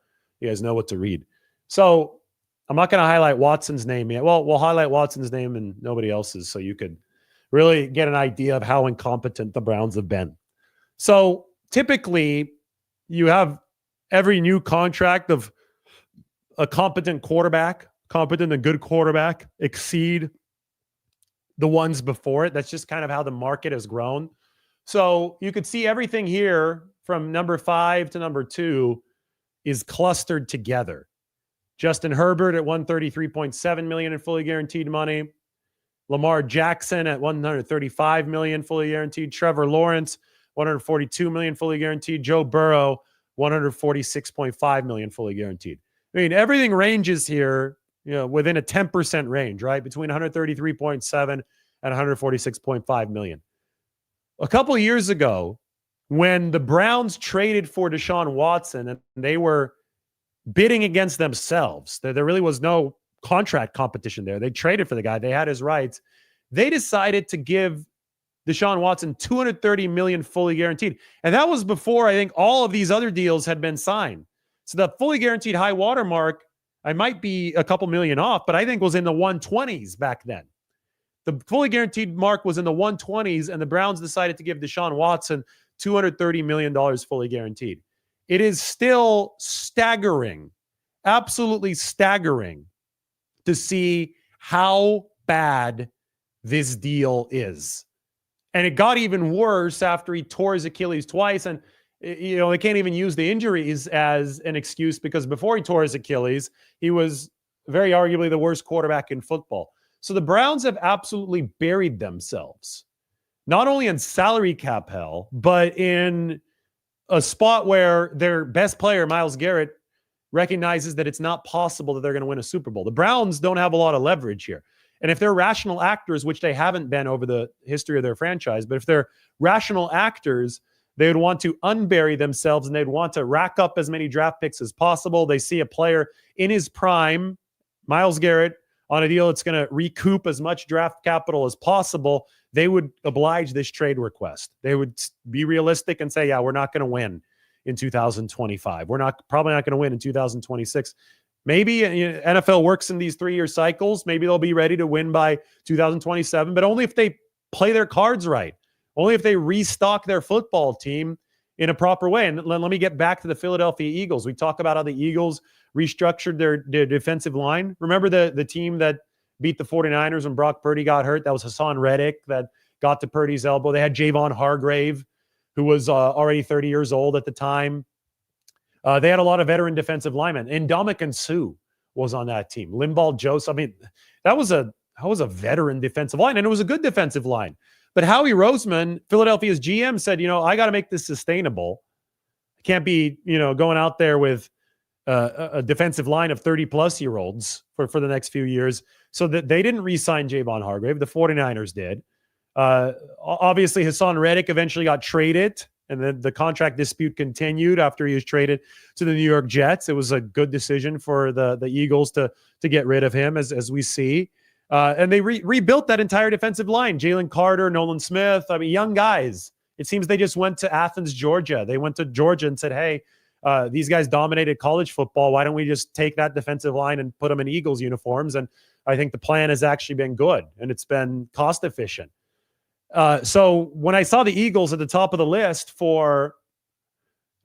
you guys know what to read. So I'm not going to highlight Watson's name yet. Well, we'll highlight Watson's name and nobody else's so you could really get an idea of how incompetent the Browns have been. So typically you have every new contract of a competent and good quarterback exceed the ones before it. That's just kind of how the market has grown. So you could see everything here from number 5 to number 2 is clustered together. Justin Herbert at $133.7 million in fully guaranteed money. Lamar Jackson at $135 million fully guaranteed. Trevor Lawrence, $142 million fully guaranteed. Joe Burrow, $146.5 million fully guaranteed. I mean, everything ranges here, within a 10% range, right? Between 133.7 and 146.5 million. A couple of years ago, when the Browns traded for Deshaun Watson and they were bidding against themselves, there really was no contract competition there. They traded for the guy. They had his rights. They decided to give Deshaun Watson $230 million fully guaranteed. And that was before I think all of these other deals had been signed. So the fully guaranteed high water mark, I might be a couple million off, but I think was in the 120s back then. The fully guaranteed mark was in the 120s, and the Browns decided to give Deshaun Watson $230 million fully guaranteed. It is still staggering, absolutely staggering to see how bad this deal is. And it got even worse after he tore his Achilles twice. And, they can't even use the injuries as an excuse because before he tore his Achilles, he was very arguably the worst quarterback in football. So the Browns have absolutely buried themselves, not only in salary cap hell, but in a spot where their best player, Myles Garrett, recognizes that it's not possible that they're going to win a Super Bowl. The Browns don't have a lot of leverage here. And if they're rational actors, which they haven't been over the history of their franchise, but if they're rational actors, they would want to unbury themselves and they'd want to rack up as many draft picks as possible. They see a player in his prime, Myles Garrett, on a deal that's going to recoup as much draft capital as possible, they would oblige this trade request. They would be realistic and say, yeah, we're not going to win in 2025. We're probably not going to win in 2026. Maybe NFL works in these 3-year cycles. Maybe they'll be ready to win by 2027, but only if they play their cards right. Only if they restock their football team in a proper way. And let me get back to the Philadelphia Eagles. We talk about how the Eagles restructured their defensive line. Remember the team that beat the 49ers when Brock Purdy got hurt? That was Hassan Reddick that got to Purdy's elbow. They had Javon Hargrave, who was already 30 years old at the time. They had a lot of veteran defensive linemen. And Ndamukong Suh was on that team. Linval Joseph. I mean, that was a veteran defensive line, and it was a good defensive line. But Howie Roseman, Philadelphia's GM, said, I got to make this sustainable. I can't be, going out there with a defensive line of 30-plus-year-olds for the next few years. So that they didn't re-sign Javon Hargrave. The 49ers did. Obviously, Hassan Reddick eventually got traded, and then the contract dispute continued after he was traded to the New York Jets. It was a good decision for the Eagles to get rid of him, as we see. And they rebuilt that entire defensive line. Jalen Carter, Nolan Smith, young guys. It seems they just went to Athens, Georgia. They went to Georgia and said, hey, these guys dominated college football. Why don't we just take that defensive line and put them in Eagles uniforms? And I think the plan has actually been good, and it's been cost efficient. So when I saw the Eagles at the top of the list for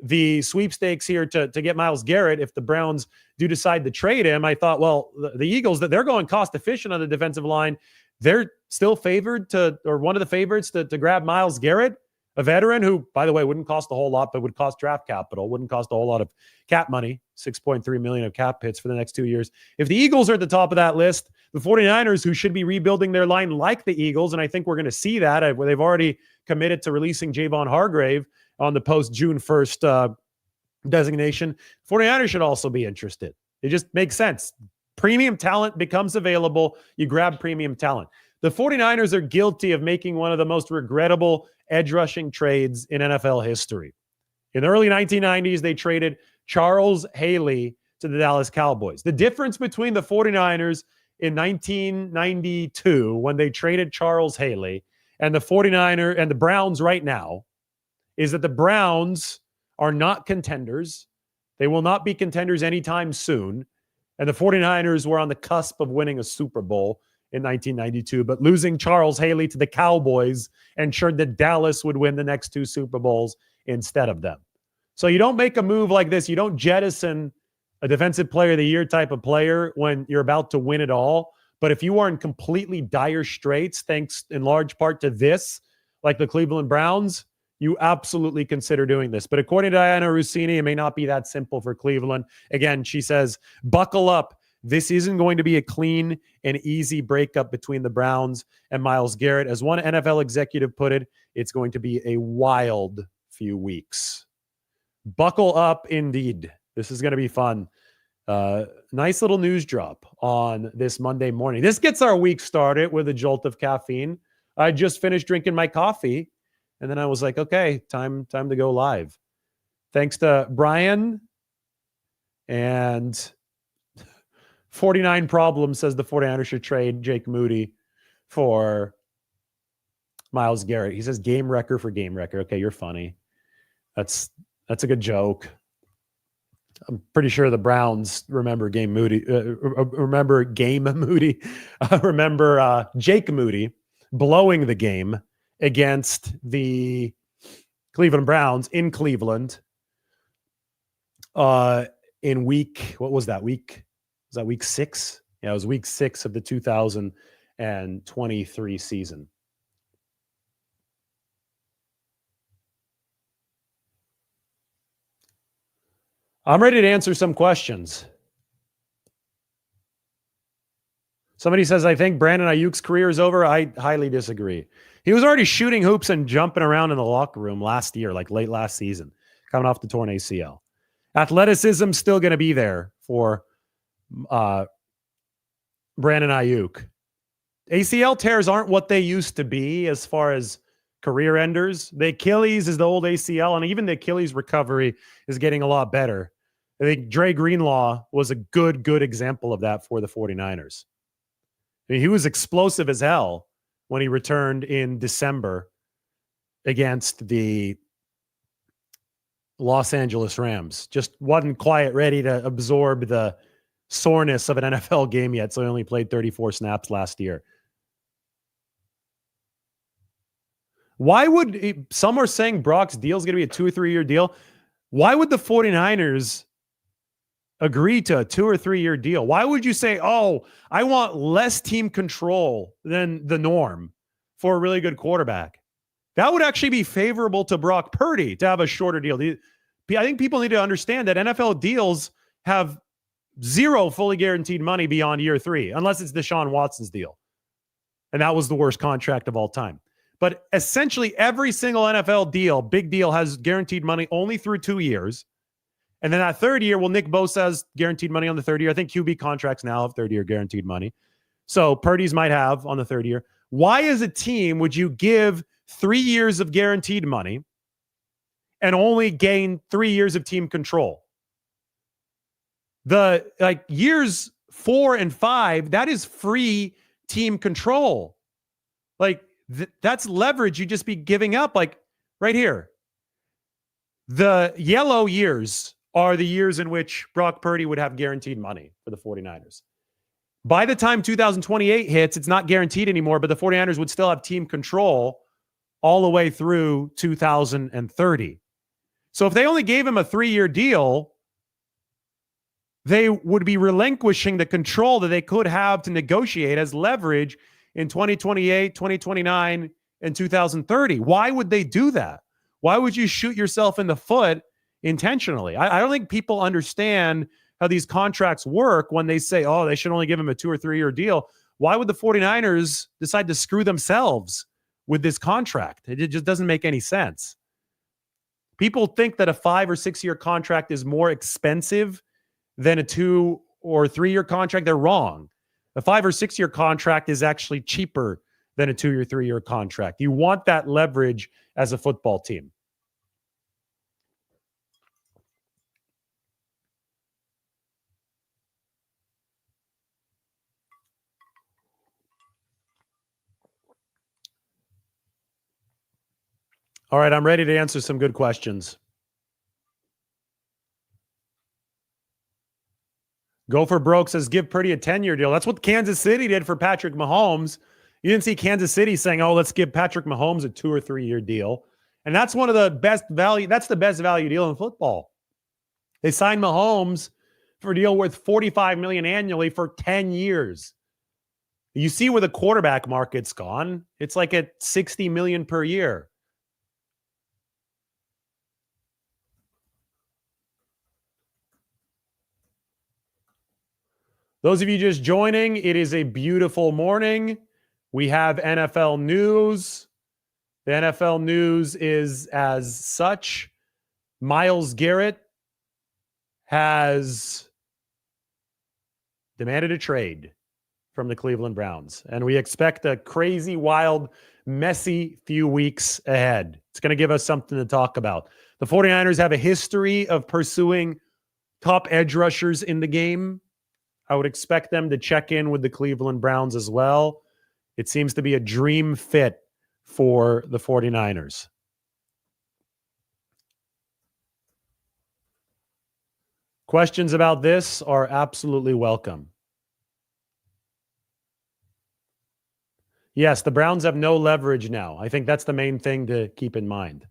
the sweepstakes here to get Myles Garrett, if the Browns do decide to trade him, I thought, well, the Eagles, that they're going cost efficient on the defensive line. They're still favored or one of the favorites to grab Myles Garrett, a veteran who, by the way, wouldn't cost a whole lot, but would cost draft capital, wouldn't cost a whole lot of cap money, $6.3 million of cap hits for the next 2 years. If the Eagles are at the top of that list, the 49ers, who should be rebuilding their line like the Eagles, and I think we're going to see that, they've already committed to releasing Javon Hargrave on the post-June 1st designation. 49ers should also be interested. It just makes sense. Premium talent becomes available. You grab premium talent. The 49ers are guilty of making one of the most regrettable edge rushing trades in NFL history. In the early 1990s, they traded Charles Haley to the Dallas Cowboys. The difference between the 49ers in 1992, when they traded Charles Haley, and the Browns right now, is that the Browns are not contenders. They will not be contenders anytime soon. And the 49ers were on the cusp of winning a Super Bowl in 1992, but losing Charles Haley to the Cowboys ensured that Dallas would win the next 2 Super Bowls instead of them. So you don't make a move like this. You don't jettison a defensive player of the year type of player when you're about to win it all. But if you are in completely dire straits, thanks in large part to this, like the Cleveland Browns, you absolutely consider doing this. But according to Diana Rossini, it may not be that simple for Cleveland. Again, she says, buckle up. This isn't going to be a clean and easy breakup between the Browns and Myles Garrett. As one NFL executive put it, it's going to be a wild few weeks. Buckle up indeed. This is going to be fun. Nice little news drop on this Monday morning. This gets our week started with a jolt of caffeine. I just finished drinking my coffee, and then I was like, okay, time to go live. Thanks to Brian and 49 Problems says the 49ers should trade Jake Moody for Myles Garrett. He says game wrecker for game wrecker. Okay, you're funny. That's a good joke. I'm pretty sure the Browns remember Jake Moody, remember Jake Moody blowing the game against the Cleveland Browns in Cleveland in week, what was that week? Was that week 6? Yeah, it was week 6 of the 2023 season. I'm ready to answer some questions. Somebody says, I think Brandon Ayuk's career is over. I highly disagree. He was already shooting hoops and jumping around in the locker room last year, like late last season, coming off the torn ACL. Athleticism still going to be there for Brandon Ayuk. ACL tears aren't what they used to be as far as career enders. The Achilles is the old ACL, and even the Achilles recovery is getting a lot better. I think Dre Greenlaw was a good example of that for the 49ers. I mean, he was explosive as hell when he returned in December against the Los Angeles Rams. Just wasn't quite ready to absorb the soreness of an NFL game yet, so he only played 34 snaps last year. Why would some are saying Brock's deal is going to be a 2 or 3 year deal? Why would the 49ers agree to a 2 or 3 year deal? Why would you say, oh, I want less team control than the norm for a really good quarterback? That would actually be favorable to Brock Purdy to have a shorter deal. I think people need to understand that NFL deals have zero fully guaranteed money beyond year 3, unless it's Deshaun Watson's deal. And that was the worst contract of all time. But essentially every single NFL deal, big deal, has guaranteed money only through 2 years. And then that third year, well, Nick Bosa has guaranteed money on the third year. I think QB contracts now have third year guaranteed money. So Purdy's might have on the third year. Why as a team would you give 3 years of guaranteed money and only gain 3 years of team control? The years 4 and 5, that is free team control. That's leverage you just be giving up. Right here, the yellow years are the years in which Brock Purdy would have guaranteed money for the 49ers. By the time 2028 hits, it's not guaranteed anymore, but the 49ers would still have team control all the way through 2030. So if they only gave him a 3-year deal, they would be relinquishing the control that they could have to negotiate as leverage in 2028, 2029, and 2030. Why would they do that? Why would you shoot yourself in the foot intentionally? I don't think people understand how these contracts work when they say, oh, they should only give him a 2 or 3 year deal. Why would the 49ers decide to screw themselves with this contract? It just doesn't make any sense. People think that a 5 or 6 year contract is more expensive than a 2 or 3 year contract. They're wrong. A 5 or 6 year contract is actually cheaper than a 2 or 3 year contract. You want that leverage as a football team. All right, I'm ready to answer some good questions. Go for Broke says, give Purdy a 10-year deal. That's what Kansas City did for Patrick Mahomes. You didn't see Kansas City saying, oh, let's give Patrick Mahomes a 2 or 3 year deal. And that's one of the best value. That's the best value deal in football. They signed Mahomes for a deal worth $45 million annually for 10 years. You see where the quarterback market's gone. It's like at $60 million per year. Those of you just joining, it is a beautiful morning. We have NFL news. The NFL news is as such. Myles Garrett has demanded a trade from the Cleveland Browns. And we expect a crazy, wild, messy few weeks ahead. It's going to give us something to talk about. The 49ers have a history of pursuing top edge rushers in the game. I would expect them to check in with the Cleveland Browns as well. It seems to be a dream fit for the 49ers. Questions about this are absolutely welcome. Yes, the Browns have no leverage now. I think that's the main thing to keep in mind.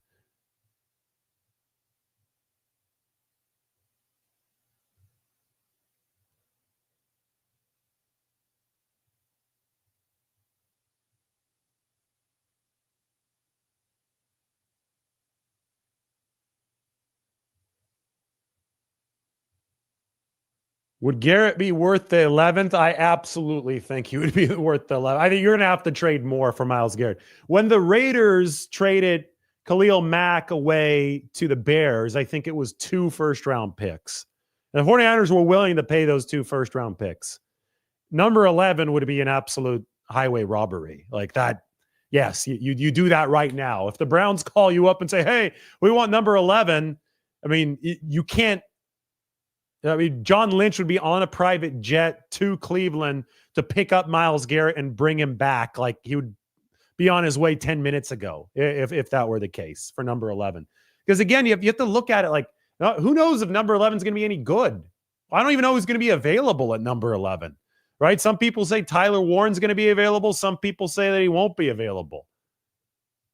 Would Garrett be worth the 11th? I absolutely think he would be worth the 11th. I think you're going to have to trade more for Myles Garrett. When the Raiders traded Khalil Mack away to the Bears, I think it was 2 first-round picks. And the 49ers were willing to pay those 2 first-round picks. Number 11 would be an absolute highway robbery. Like that, yes, you do that right now. If the Browns call you up and say, hey, we want number 11, I mean, you can't I mean, John Lynch would be on a private jet to Cleveland to pick up Myles Garrett and bring him back. Like he would be on his way 10 minutes ago, if that were the case for number 11. Because again, you have to look at it like, who knows if number 11 is going to be any good? I don't even know who's going to be available at number 11, right? Some people say Tyler Warren's going to be available. Some people say that he won't be available.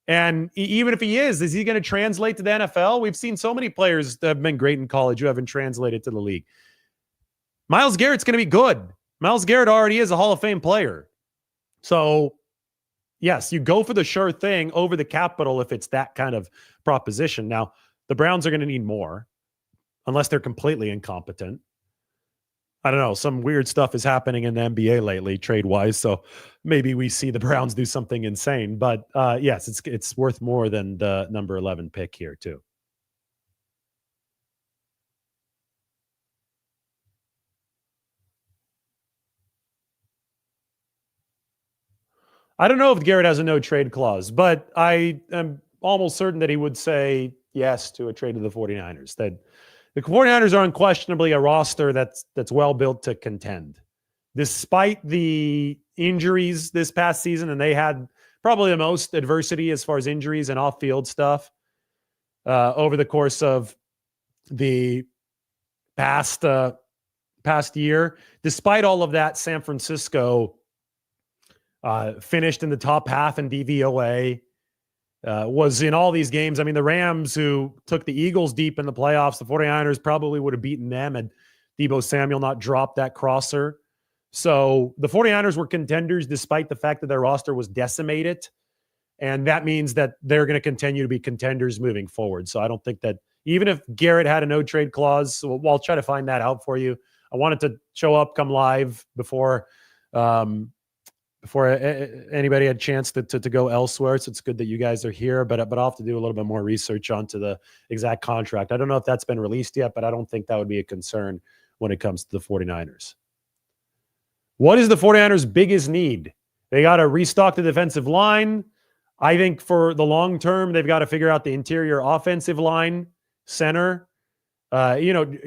And even if he is he going to translate to the NFL? We've seen so many players that have been great in college who haven't translated to the league. Myles Garrett's going to be good. Myles Garrett already is a Hall of Fame player. So, yes, you go for the sure thing over the capital if it's that kind of proposition. Now, the Browns are going to need more unless they're completely incompetent. I don't know. Some weird stuff is happening in the NBA lately, trade-wise. So maybe we see the Browns do something insane. But yes, it's worth more than the number 11 pick here too. I don't know if Garrett has a no trade clause, but I am almost certain that he would say yes to a trade to the 49ers. That the 49ers are unquestionably a roster that's well built to contend. Despite the injuries this past season, and they had probably the most adversity as far as injuries and off-field stuff over the course of the past year. Despite all of that, San Francisco finished in the top half in DVOA. Was in all these games. I mean, the Rams, who took the Eagles deep in the playoffs, the 49ers probably would have beaten them had Deebo Samuel not dropped that crosser. So the 49ers were contenders despite the fact that their roster was decimated. And that means that they're going to continue to be contenders moving forward. So I don't think that even if Garrett had a no trade clause, well, I'll try to find that out for you. I wanted to show up, come live before anybody had a chance to go elsewhere. So it's good that you guys are here, but I'll have to do a little bit more research onto the exact contract. I don't know if that's been released yet, but I don't think that would be a concern when it comes to the 49ers. What is the 49ers' biggest need? They got to restock the defensive line. I think for the long term, they've got to figure out the interior offensive line, center.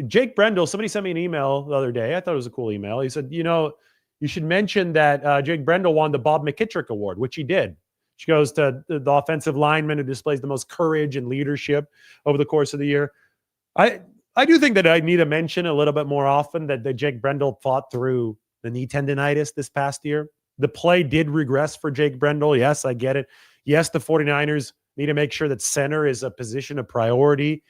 Jake Brendel, somebody sent me an email the other day. I thought it was a cool email. He said, you should mention that Jake Brendel won the Bob McKittrick Award, which he did. Which goes to the offensive lineman who displays the most courage and leadership over the course of the year. I do think that I need to mention a little bit more often that Jake Brendel fought through the knee tendonitis this past year. The play did regress for Jake Brendel. Yes, I get it. Yes, the 49ers need to make sure that center is a position of priority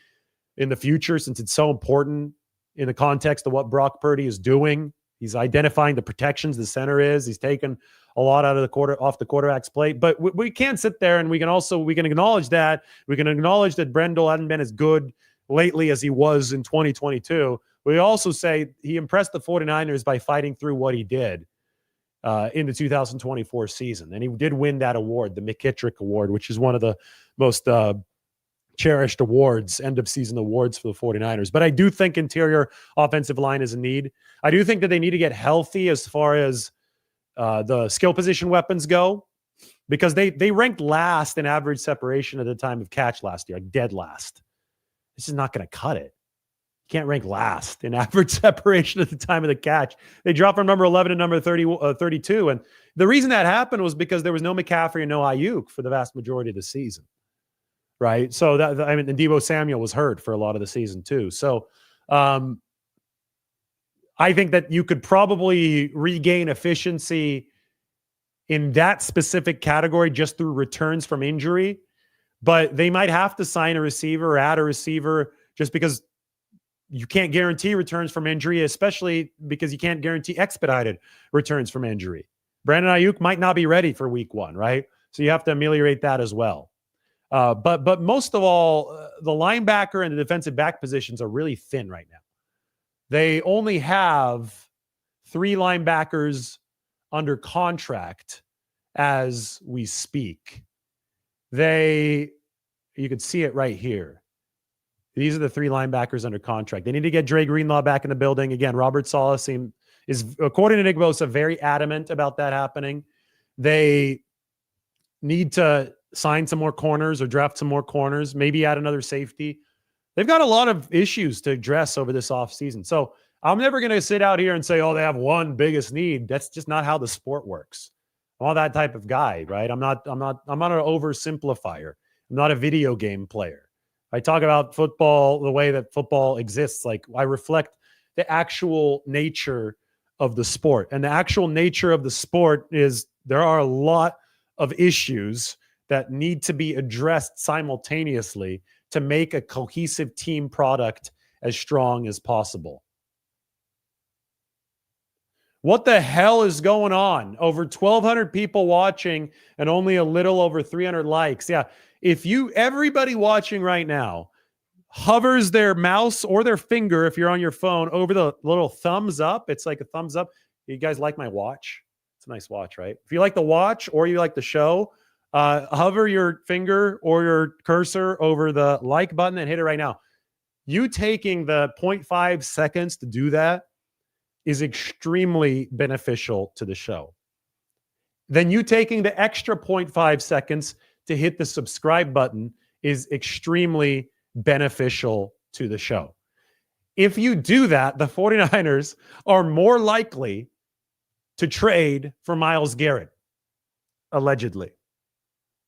in the future since it's so important in the context of what Brock Purdy is doing. He's identifying the protections the center is. He's taken a lot out of off the quarterback's plate. But we can't sit there and we can acknowledge that. We can acknowledge that Brendel hadn't been as good lately as he was in 2022. We also say he impressed the 49ers by fighting through what he did in the 2024 season. And he did win that award, the McKittrick Award, which is one of the most cherished awards, end of season awards for the 49ers. But I do think interior offensive line is a need. I do think that they need to get healthy as far as the skill position weapons go, because they ranked last in average separation at the time of catch last year, like dead last. This is not going to cut it. You can't rank last in average separation at the time of the catch. They dropped from number 11 to number 32. And the reason that happened was because there was no McCaffrey and no Ayuk for the vast majority of the season. Right. So and Deebo Samuel was hurt for a lot of the season too. So I think that you could probably regain efficiency in that specific category just through returns from injury, but they might have to sign a receiver or add a receiver just because you can't guarantee returns from injury, especially because you can't guarantee expedited returns from injury. Brandon Ayuk might not be ready for week 1, right? So you have to ameliorate that as well. But most of all, the linebacker and the defensive back positions are really thin right now. They only have 3 linebackers under contract as we speak. You could see it right here. These are the 3 linebackers under contract. They need to get Dre Greenlaw back in the building. Again, Robert Saleh is, according to Nick Bosa, very adamant about that happening. They need to sign some more corners or draft some more corners, maybe add another safety. They've got a lot of issues to address over this offseason. So I'm never going to sit out here and say, oh, they have one biggest need. That's just not how the sport works. I'm not that type of guy, right? I'm not an oversimplifier. I'm not a video game player. I talk about football the way that football exists. Like, I reflect the actual nature of the sport. And the actual nature of the sport is there are a lot of issues that need to be addressed simultaneously to make a cohesive team product as strong as possible. What the hell is going on? Over 1,200 people watching and only a little over 300 likes. Yeah. If everybody watching right now hovers their mouse or their finger, if you're on your phone, over the little thumbs up, it's like a thumbs up. You guys like my watch? It's a nice watch, right? If you like the watch or you like the show, hover your finger or your cursor over the like button and hit it right now. You taking the 0.5 seconds to do that is extremely beneficial to the show. Then you taking the extra 0.5 seconds to hit the subscribe button is extremely beneficial to the show. If you do that, the 49ers are more likely to trade for Myles Garrett, allegedly.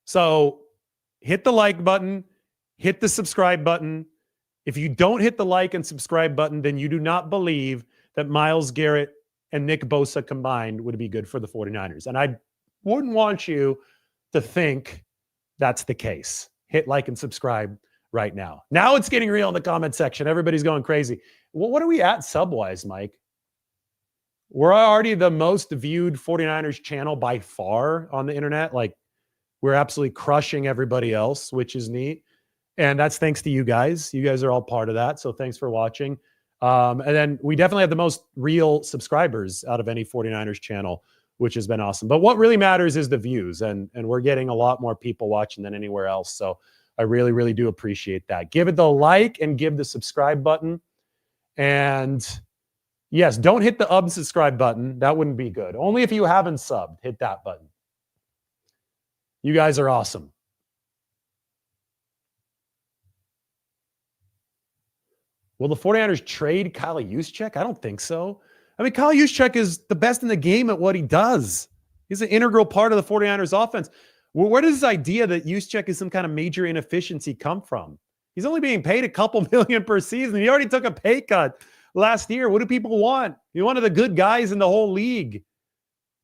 So hit the like button, hit the subscribe button. If you don't hit the like and subscribe button, then you do not believe that Myles Garrett and Nick Bosa combined would be good for the 49ers. And I wouldn't want you to think that's the case. Hit like and subscribe right now. Now it's getting real in the comment section. Everybody's going crazy. Well, what are we at sub-wise, Mike? We're already the most viewed 49ers channel by far on the internet. Like, we're absolutely crushing everybody else, which is neat. And that's thanks to you guys. You guys are all part of that. So thanks for watching. And then we definitely have the most real subscribers out of any 49ers channel, which has been awesome. But what really matters is the views. And we're getting a lot more people watching than anywhere else. So I really, really do appreciate that. Give it the like and give the subscribe button. And yes, don't hit the unsubscribe button. That wouldn't be good. Only if you haven't subbed, hit that button. You guys are awesome. Will the 49ers trade Kyle Juszczyk? I don't think so. I mean, Kyle Juszczyk is the best in the game at what he does. He's an integral part of the 49ers offense. Where does this idea that Juszczyk is some kind of major inefficiency come from? He's only being paid a couple million per season. He already took a pay cut last year. What do people want? He's one of the good guys in the whole league.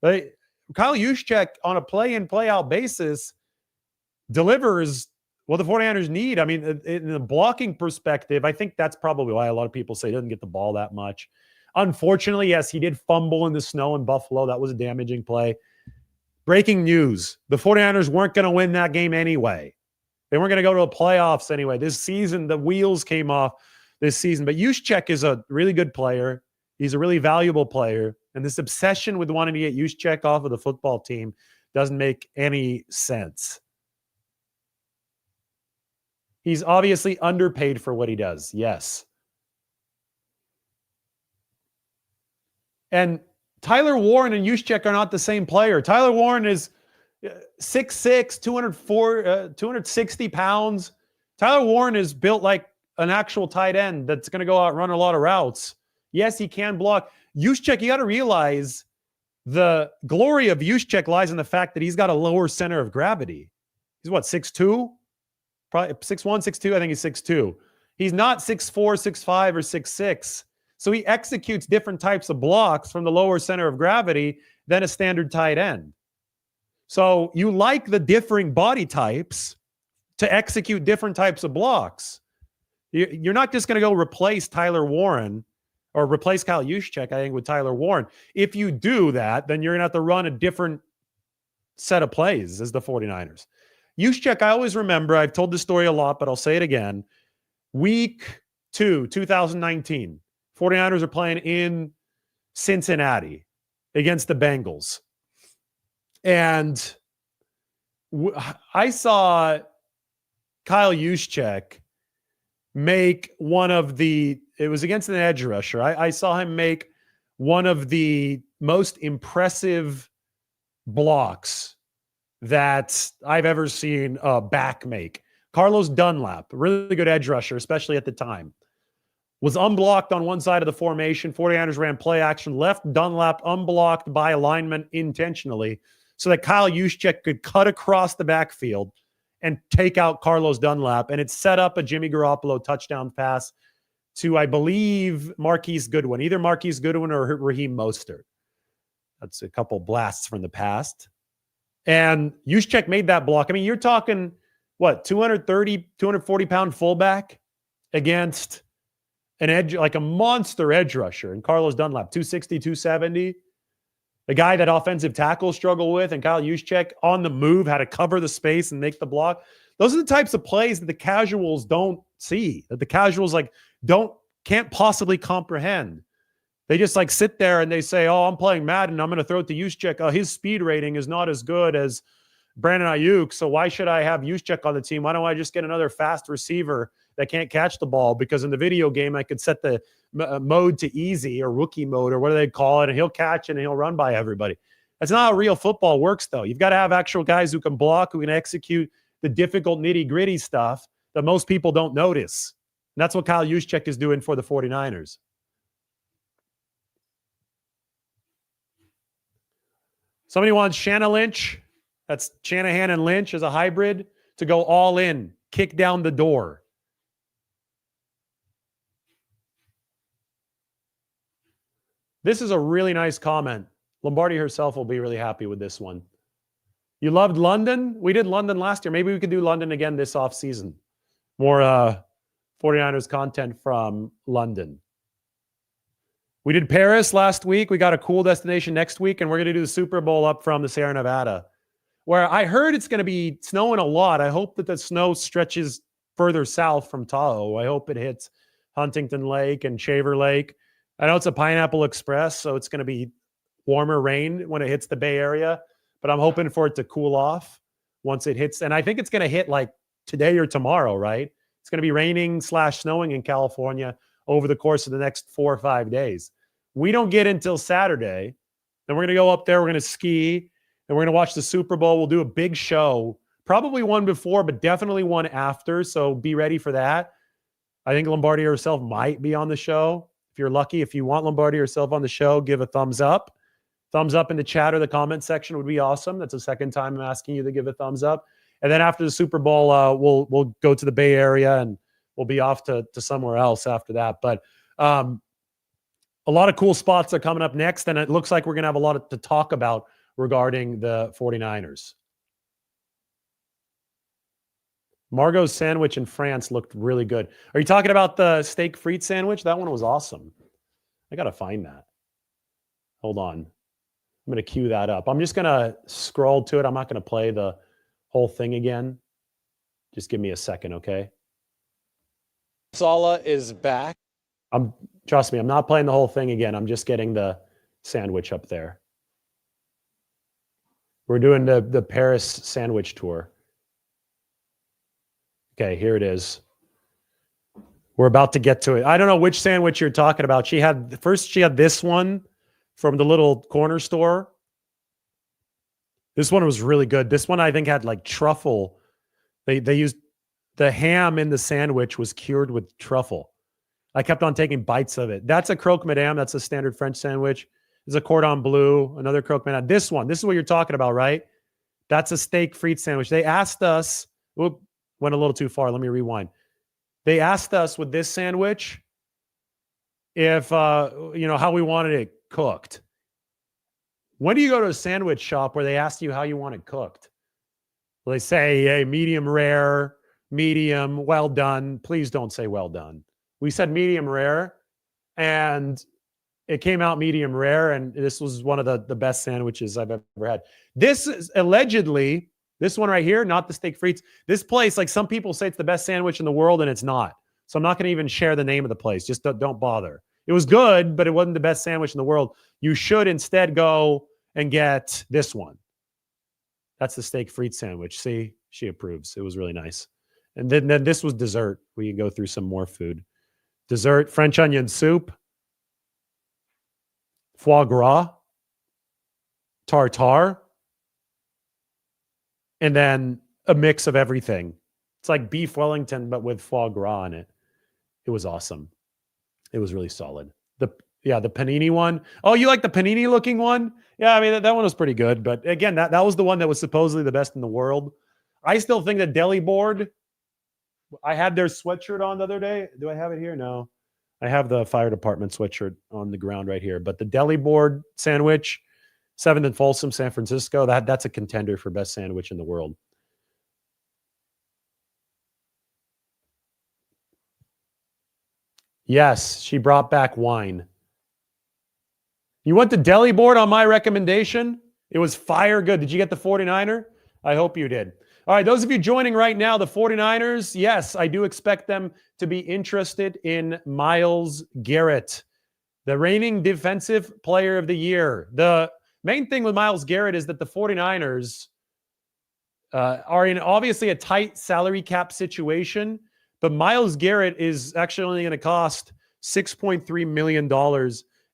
Kyle Juszczyk, on a play-in, play-out basis, delivers what the 49ers need. I mean, in the blocking perspective, I think that's probably why a lot of people say he doesn't get the ball that much. Unfortunately, yes, he did fumble in the snow in Buffalo. That was a damaging play. Breaking news. The 49ers weren't going to win that game anyway. They weren't going to go to the playoffs anyway. This season, the wheels came off this season. But Juszczyk is a really good player. He's a really valuable player. And this obsession with wanting to get Juszczyk off of the football team doesn't make any sense. He's obviously underpaid for what he does. Yes. And Tyler Warren and Juszczyk are not the same player. Tyler Warren is 6'6", 260 pounds. Tyler Warren is built like an actual tight end that's going to go out and run a lot of routes. Yes, he can block. Juszczyk, you got to realize the glory of Juszczyk lies in the fact that he's got a lower center of gravity. He's what, 6'2"? Probably 6'1", 6'2". I think he's 6'2". He's not 6'4", 6'5", or 6'6". So he executes different types of blocks from the lower center of gravity than a standard tight end. So you like the differing body types to execute different types of blocks. You're not just going to go replace Tyler Warren or replace Kyle Juszczyk, I think, with Tyler Warren. If you do that, then you're going to have to run a different set of plays as the 49ers. Juszczyk, I always remember, I've told this story a lot, but I'll say it again. Week 2, 2019, 49ers are playing in Cincinnati against the Bengals. And I saw Kyle Juszczyk make it was against an edge rusher. I saw him make one of the most impressive blocks that I've ever seen a back make. Carlos Dunlap, a really good edge rusher, especially at the time. was unblocked on one side of the formation. 49ers ran play action, left Dunlap unblocked by alignment intentionally so that Kyle Juszczyk could cut across the backfield and take out Carlos Dunlap. And it set up a Jimmy Garoppolo touchdown pass to, I believe, Marquise Goodwin, either Marquise Goodwin or Raheem Mostert. That's a couple blasts from the past. And Juszczyk made that block. I mean, you're talking, what, 230, 240-pound fullback against an edge, like a monster edge rusher, and Carlos Dunlap, 260, 270. The guy that offensive tackles struggle with, and Kyle Juszczyk on the move, had to cover the space and make the block. Those are the types of plays that the casuals don't see, that the casuals can't possibly comprehend. They just like sit there and they say, oh, I'm playing Madden, I'm going to throw it to Juszczyk. His speed rating is not as good as Brandon Ayuk, so why should I have Juszczyk on the team? Why don't I just get another fast receiver that can't catch the ball? Because in the video game, I could set the mode to easy or rookie mode or what do they call it, and he'll catch it and he'll run by everybody. That's not how real football works, though. You've got to have actual guys who can block, who can execute the difficult nitty-gritty stuff that most people don't notice. And that's what Kyle Juszczyk is doing for the 49ers. Somebody wants Shanna Lynch, that's Shanahan and Lynch as a hybrid, to go all in, kick down the door. This is a really nice comment. Lombardi herself will be really happy with this one. You loved London? We did London last year. Maybe we could do London again this offseason. More 49ers content from London. We did Paris last week. We got a cool destination next week, and we're going to do the Super Bowl up from the Sierra Nevada, where I heard it's going to be snowing a lot. I hope that the snow stretches further south from Tahoe. I hope it hits Huntington Lake and Shaver Lake. I know it's a Pineapple Express, so it's going to be warmer rain when it hits the Bay Area, but I'm hoping for it to cool off once it hits. And I think it's going to hit like today or tomorrow, right? It's going to be raining / snowing in California over the course of the next 4 or 5 days. We don't get until Saturday. Then we're going to go up there. We're going to ski and we're going to watch the Super Bowl. We'll do a big show, probably one before, but definitely one after. So be ready for that. I think Lombardi herself might be on the show. If you're lucky, if you want Lombardi herself on the show, give a thumbs up. Thumbs up in the chat or the comment section would be awesome. That's the second time I'm asking you to give a thumbs up. And then after the Super Bowl, we'll go to the Bay Area and we'll be off to somewhere else after that. But a lot of cool spots are coming up next, and it looks like we're going to have a lot to talk about regarding the 49ers. Margot's sandwich in France looked really good. Are you talking about the steak frite sandwich? That one was awesome. I got to find that. Hold on. I'm going to queue that up. I'm just going to scroll to it. I'm not going to play the whole thing again. Just give me a second, okay? Sala is back. Trust me, I'm not playing the whole thing again. I'm just getting the sandwich up there. We're doing the Paris sandwich tour. Okay, here it is. We're about to get to it. I don't know which sandwich you're talking about. She had this one from the little corner store. This one was really good. This one I think had like truffle. They used the ham in the sandwich was cured with truffle. I kept on taking bites of it. That's a croque madame. That's a standard French sandwich. There's a cordon bleu, another croque madame. This one, this is what you're talking about, right? That's a steak frite sandwich. They asked us, went a little too far. Let me rewind. They asked us with this sandwich if, how we wanted it cooked. When do you go to a sandwich shop where they ask you how you want it cooked? Well, they say, hey, medium rare, medium, well done. Please don't say well done. We said medium rare, and it came out medium rare, and this was one of the best sandwiches I've ever had. This is allegedly, this one right here, not the steak frites. This place, like some people say it's the best sandwich in the world, and it's not. So I'm not going to even share the name of the place. Just don't bother. It was good, but it wasn't the best sandwich in the world. You should instead go and get this one. That's the steak frite sandwich. See, she approves. It was really nice. And then this was dessert. We can go through some more food. Dessert, French onion soup, foie gras, tartare, and then a mix of everything. It's like beef Wellington, but with foie gras in it. It was awesome. It was really solid. The Panini one. Oh, you like the Panini looking one? Yeah, I mean that one was pretty good. But again, that was the one that was supposedly the best in the world. I still think that Deli Board. I had their sweatshirt on the other day. Do I have it here? No. I have the fire department sweatshirt on the ground right here. But the Deli Board sandwich, 7th and Folsom, San Francisco, that's a contender for best sandwich in the world. Yes, she brought back wine. You went to Deli Board on my recommendation? It was fire good. Did you get the 49er? I hope you did. All right, those of you joining right now, the 49ers, yes, I do expect them to be interested in Myles Garrett, the reigning defensive player of the year. The main thing with Myles Garrett is that the 49ers are in obviously a tight salary cap situation, but Myles Garrett is actually only going to cost $6.3 million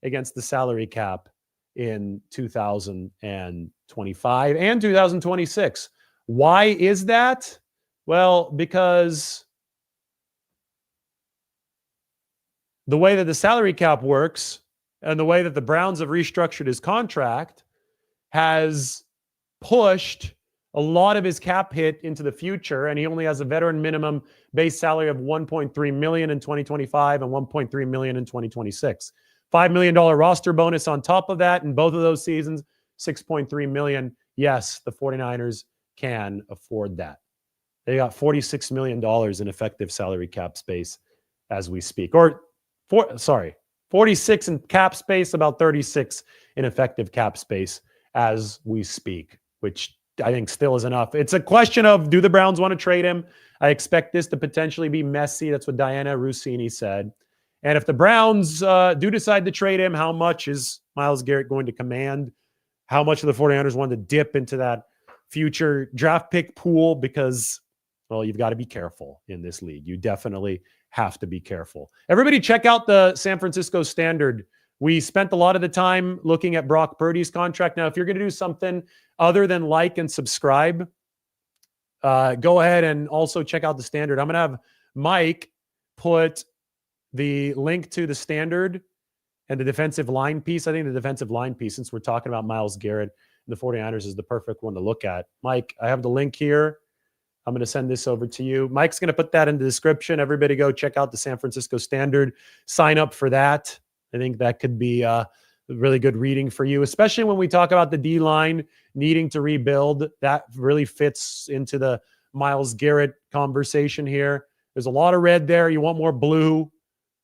against the salary cap in 2025 and 2026. Why is that? Well, because the way that the salary cap works and the way that the Browns have restructured his contract has pushed a lot of his cap hit into the future, and he only has a veteran minimum base salary of $1.3 million in 2025 and $1.3 million in 2026. $5 million roster bonus on top of that in both of those seasons, $6.3 million. Yes, the 49ers can afford that. They got $46 million in effective salary cap space as we speak. 46 in cap space, about 36 in effective cap space as we speak, which I think still is enough. It's a question of, do the Browns want to trade him? I expect this to potentially be messy. That's what Diana Rossini said. And if the Browns do decide to trade him, how much is Myles Garrett going to command? How much of the 49ers want to dip into that future draft pick pool? Because, well, you've got to be careful in this league. You definitely have to be careful. Everybody check out the San Francisco Standard. We spent a lot of the time looking at Brock Purdy's contract. Now, if you're going to do something other than like and subscribe, go ahead and also check out the Standard. I'm going to have Mike put the link to the Standard and the defensive line piece. I think the defensive line piece, since we're talking about Myles Garrett and the 49ers, is the perfect one to look at. Mike, I have the link here. I'm going to send this over to you. Mike's going to put that in the description. Everybody go check out the San Francisco Standard. Sign up for that. I think that could be a really good reading for you, especially when we talk about the D-line needing to rebuild. That really fits into the Myles Garrett conversation here. There's a lot of red there. You want more blue.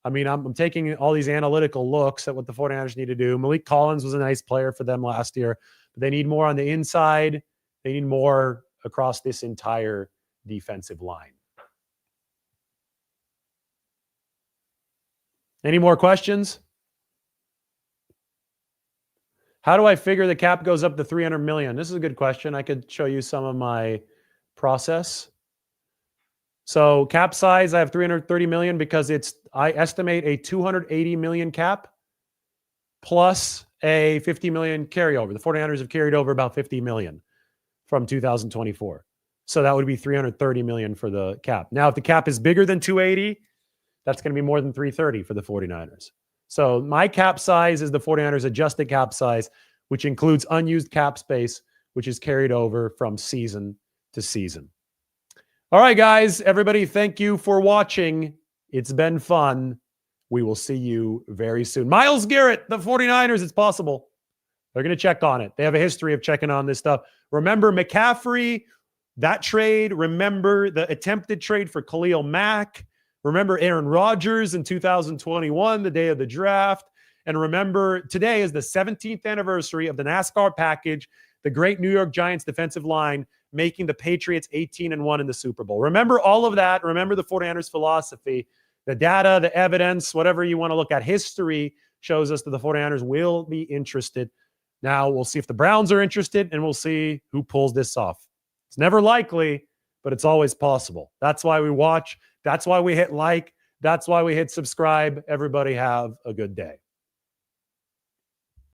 I mean, I'm taking all these analytical looks at what the 49ers need to do. Malik Collins was a nice player for them last year, but they need more on the inside. They need more across this entire defensive line. Any more questions? How do I figure the cap goes up to $300 million? This is a good question. I could show you some of my process. So cap size, I have $330 million because I estimate a $280 million cap plus a $50 million carryover. The 49ers have carried over about $50 million from 2024. So that would be $330 million for the cap. Now, if the cap is bigger than $280, that's going to be more than $330 for the 49ers. So my cap size is the 49ers adjusted cap size, which includes unused cap space, which is carried over from season to season. All right, guys, everybody, thank you for watching. It's been fun. We will see you very soon. Myles Garrett, the 49ers, it's possible. They're going to check on it. They have a history of checking on this stuff. Remember McCaffrey, that trade. Remember the attempted trade for Khalil Mack. Remember Aaron Rodgers in 2021, the day of the draft. And remember, today is the 17th anniversary of the NASCAR package, the great New York Giants defensive line making the Patriots 18-1 in the Super Bowl. Remember all of that. Remember the 49ers philosophy, the data, the evidence, whatever you want to look at. History shows us that the 49ers will be interested. Now we'll see if the Browns are interested, and we'll see who pulls this off. It's never likely, but it's always possible. That's why we watch. That's why we hit like. That's why we hit subscribe. Everybody have a good day.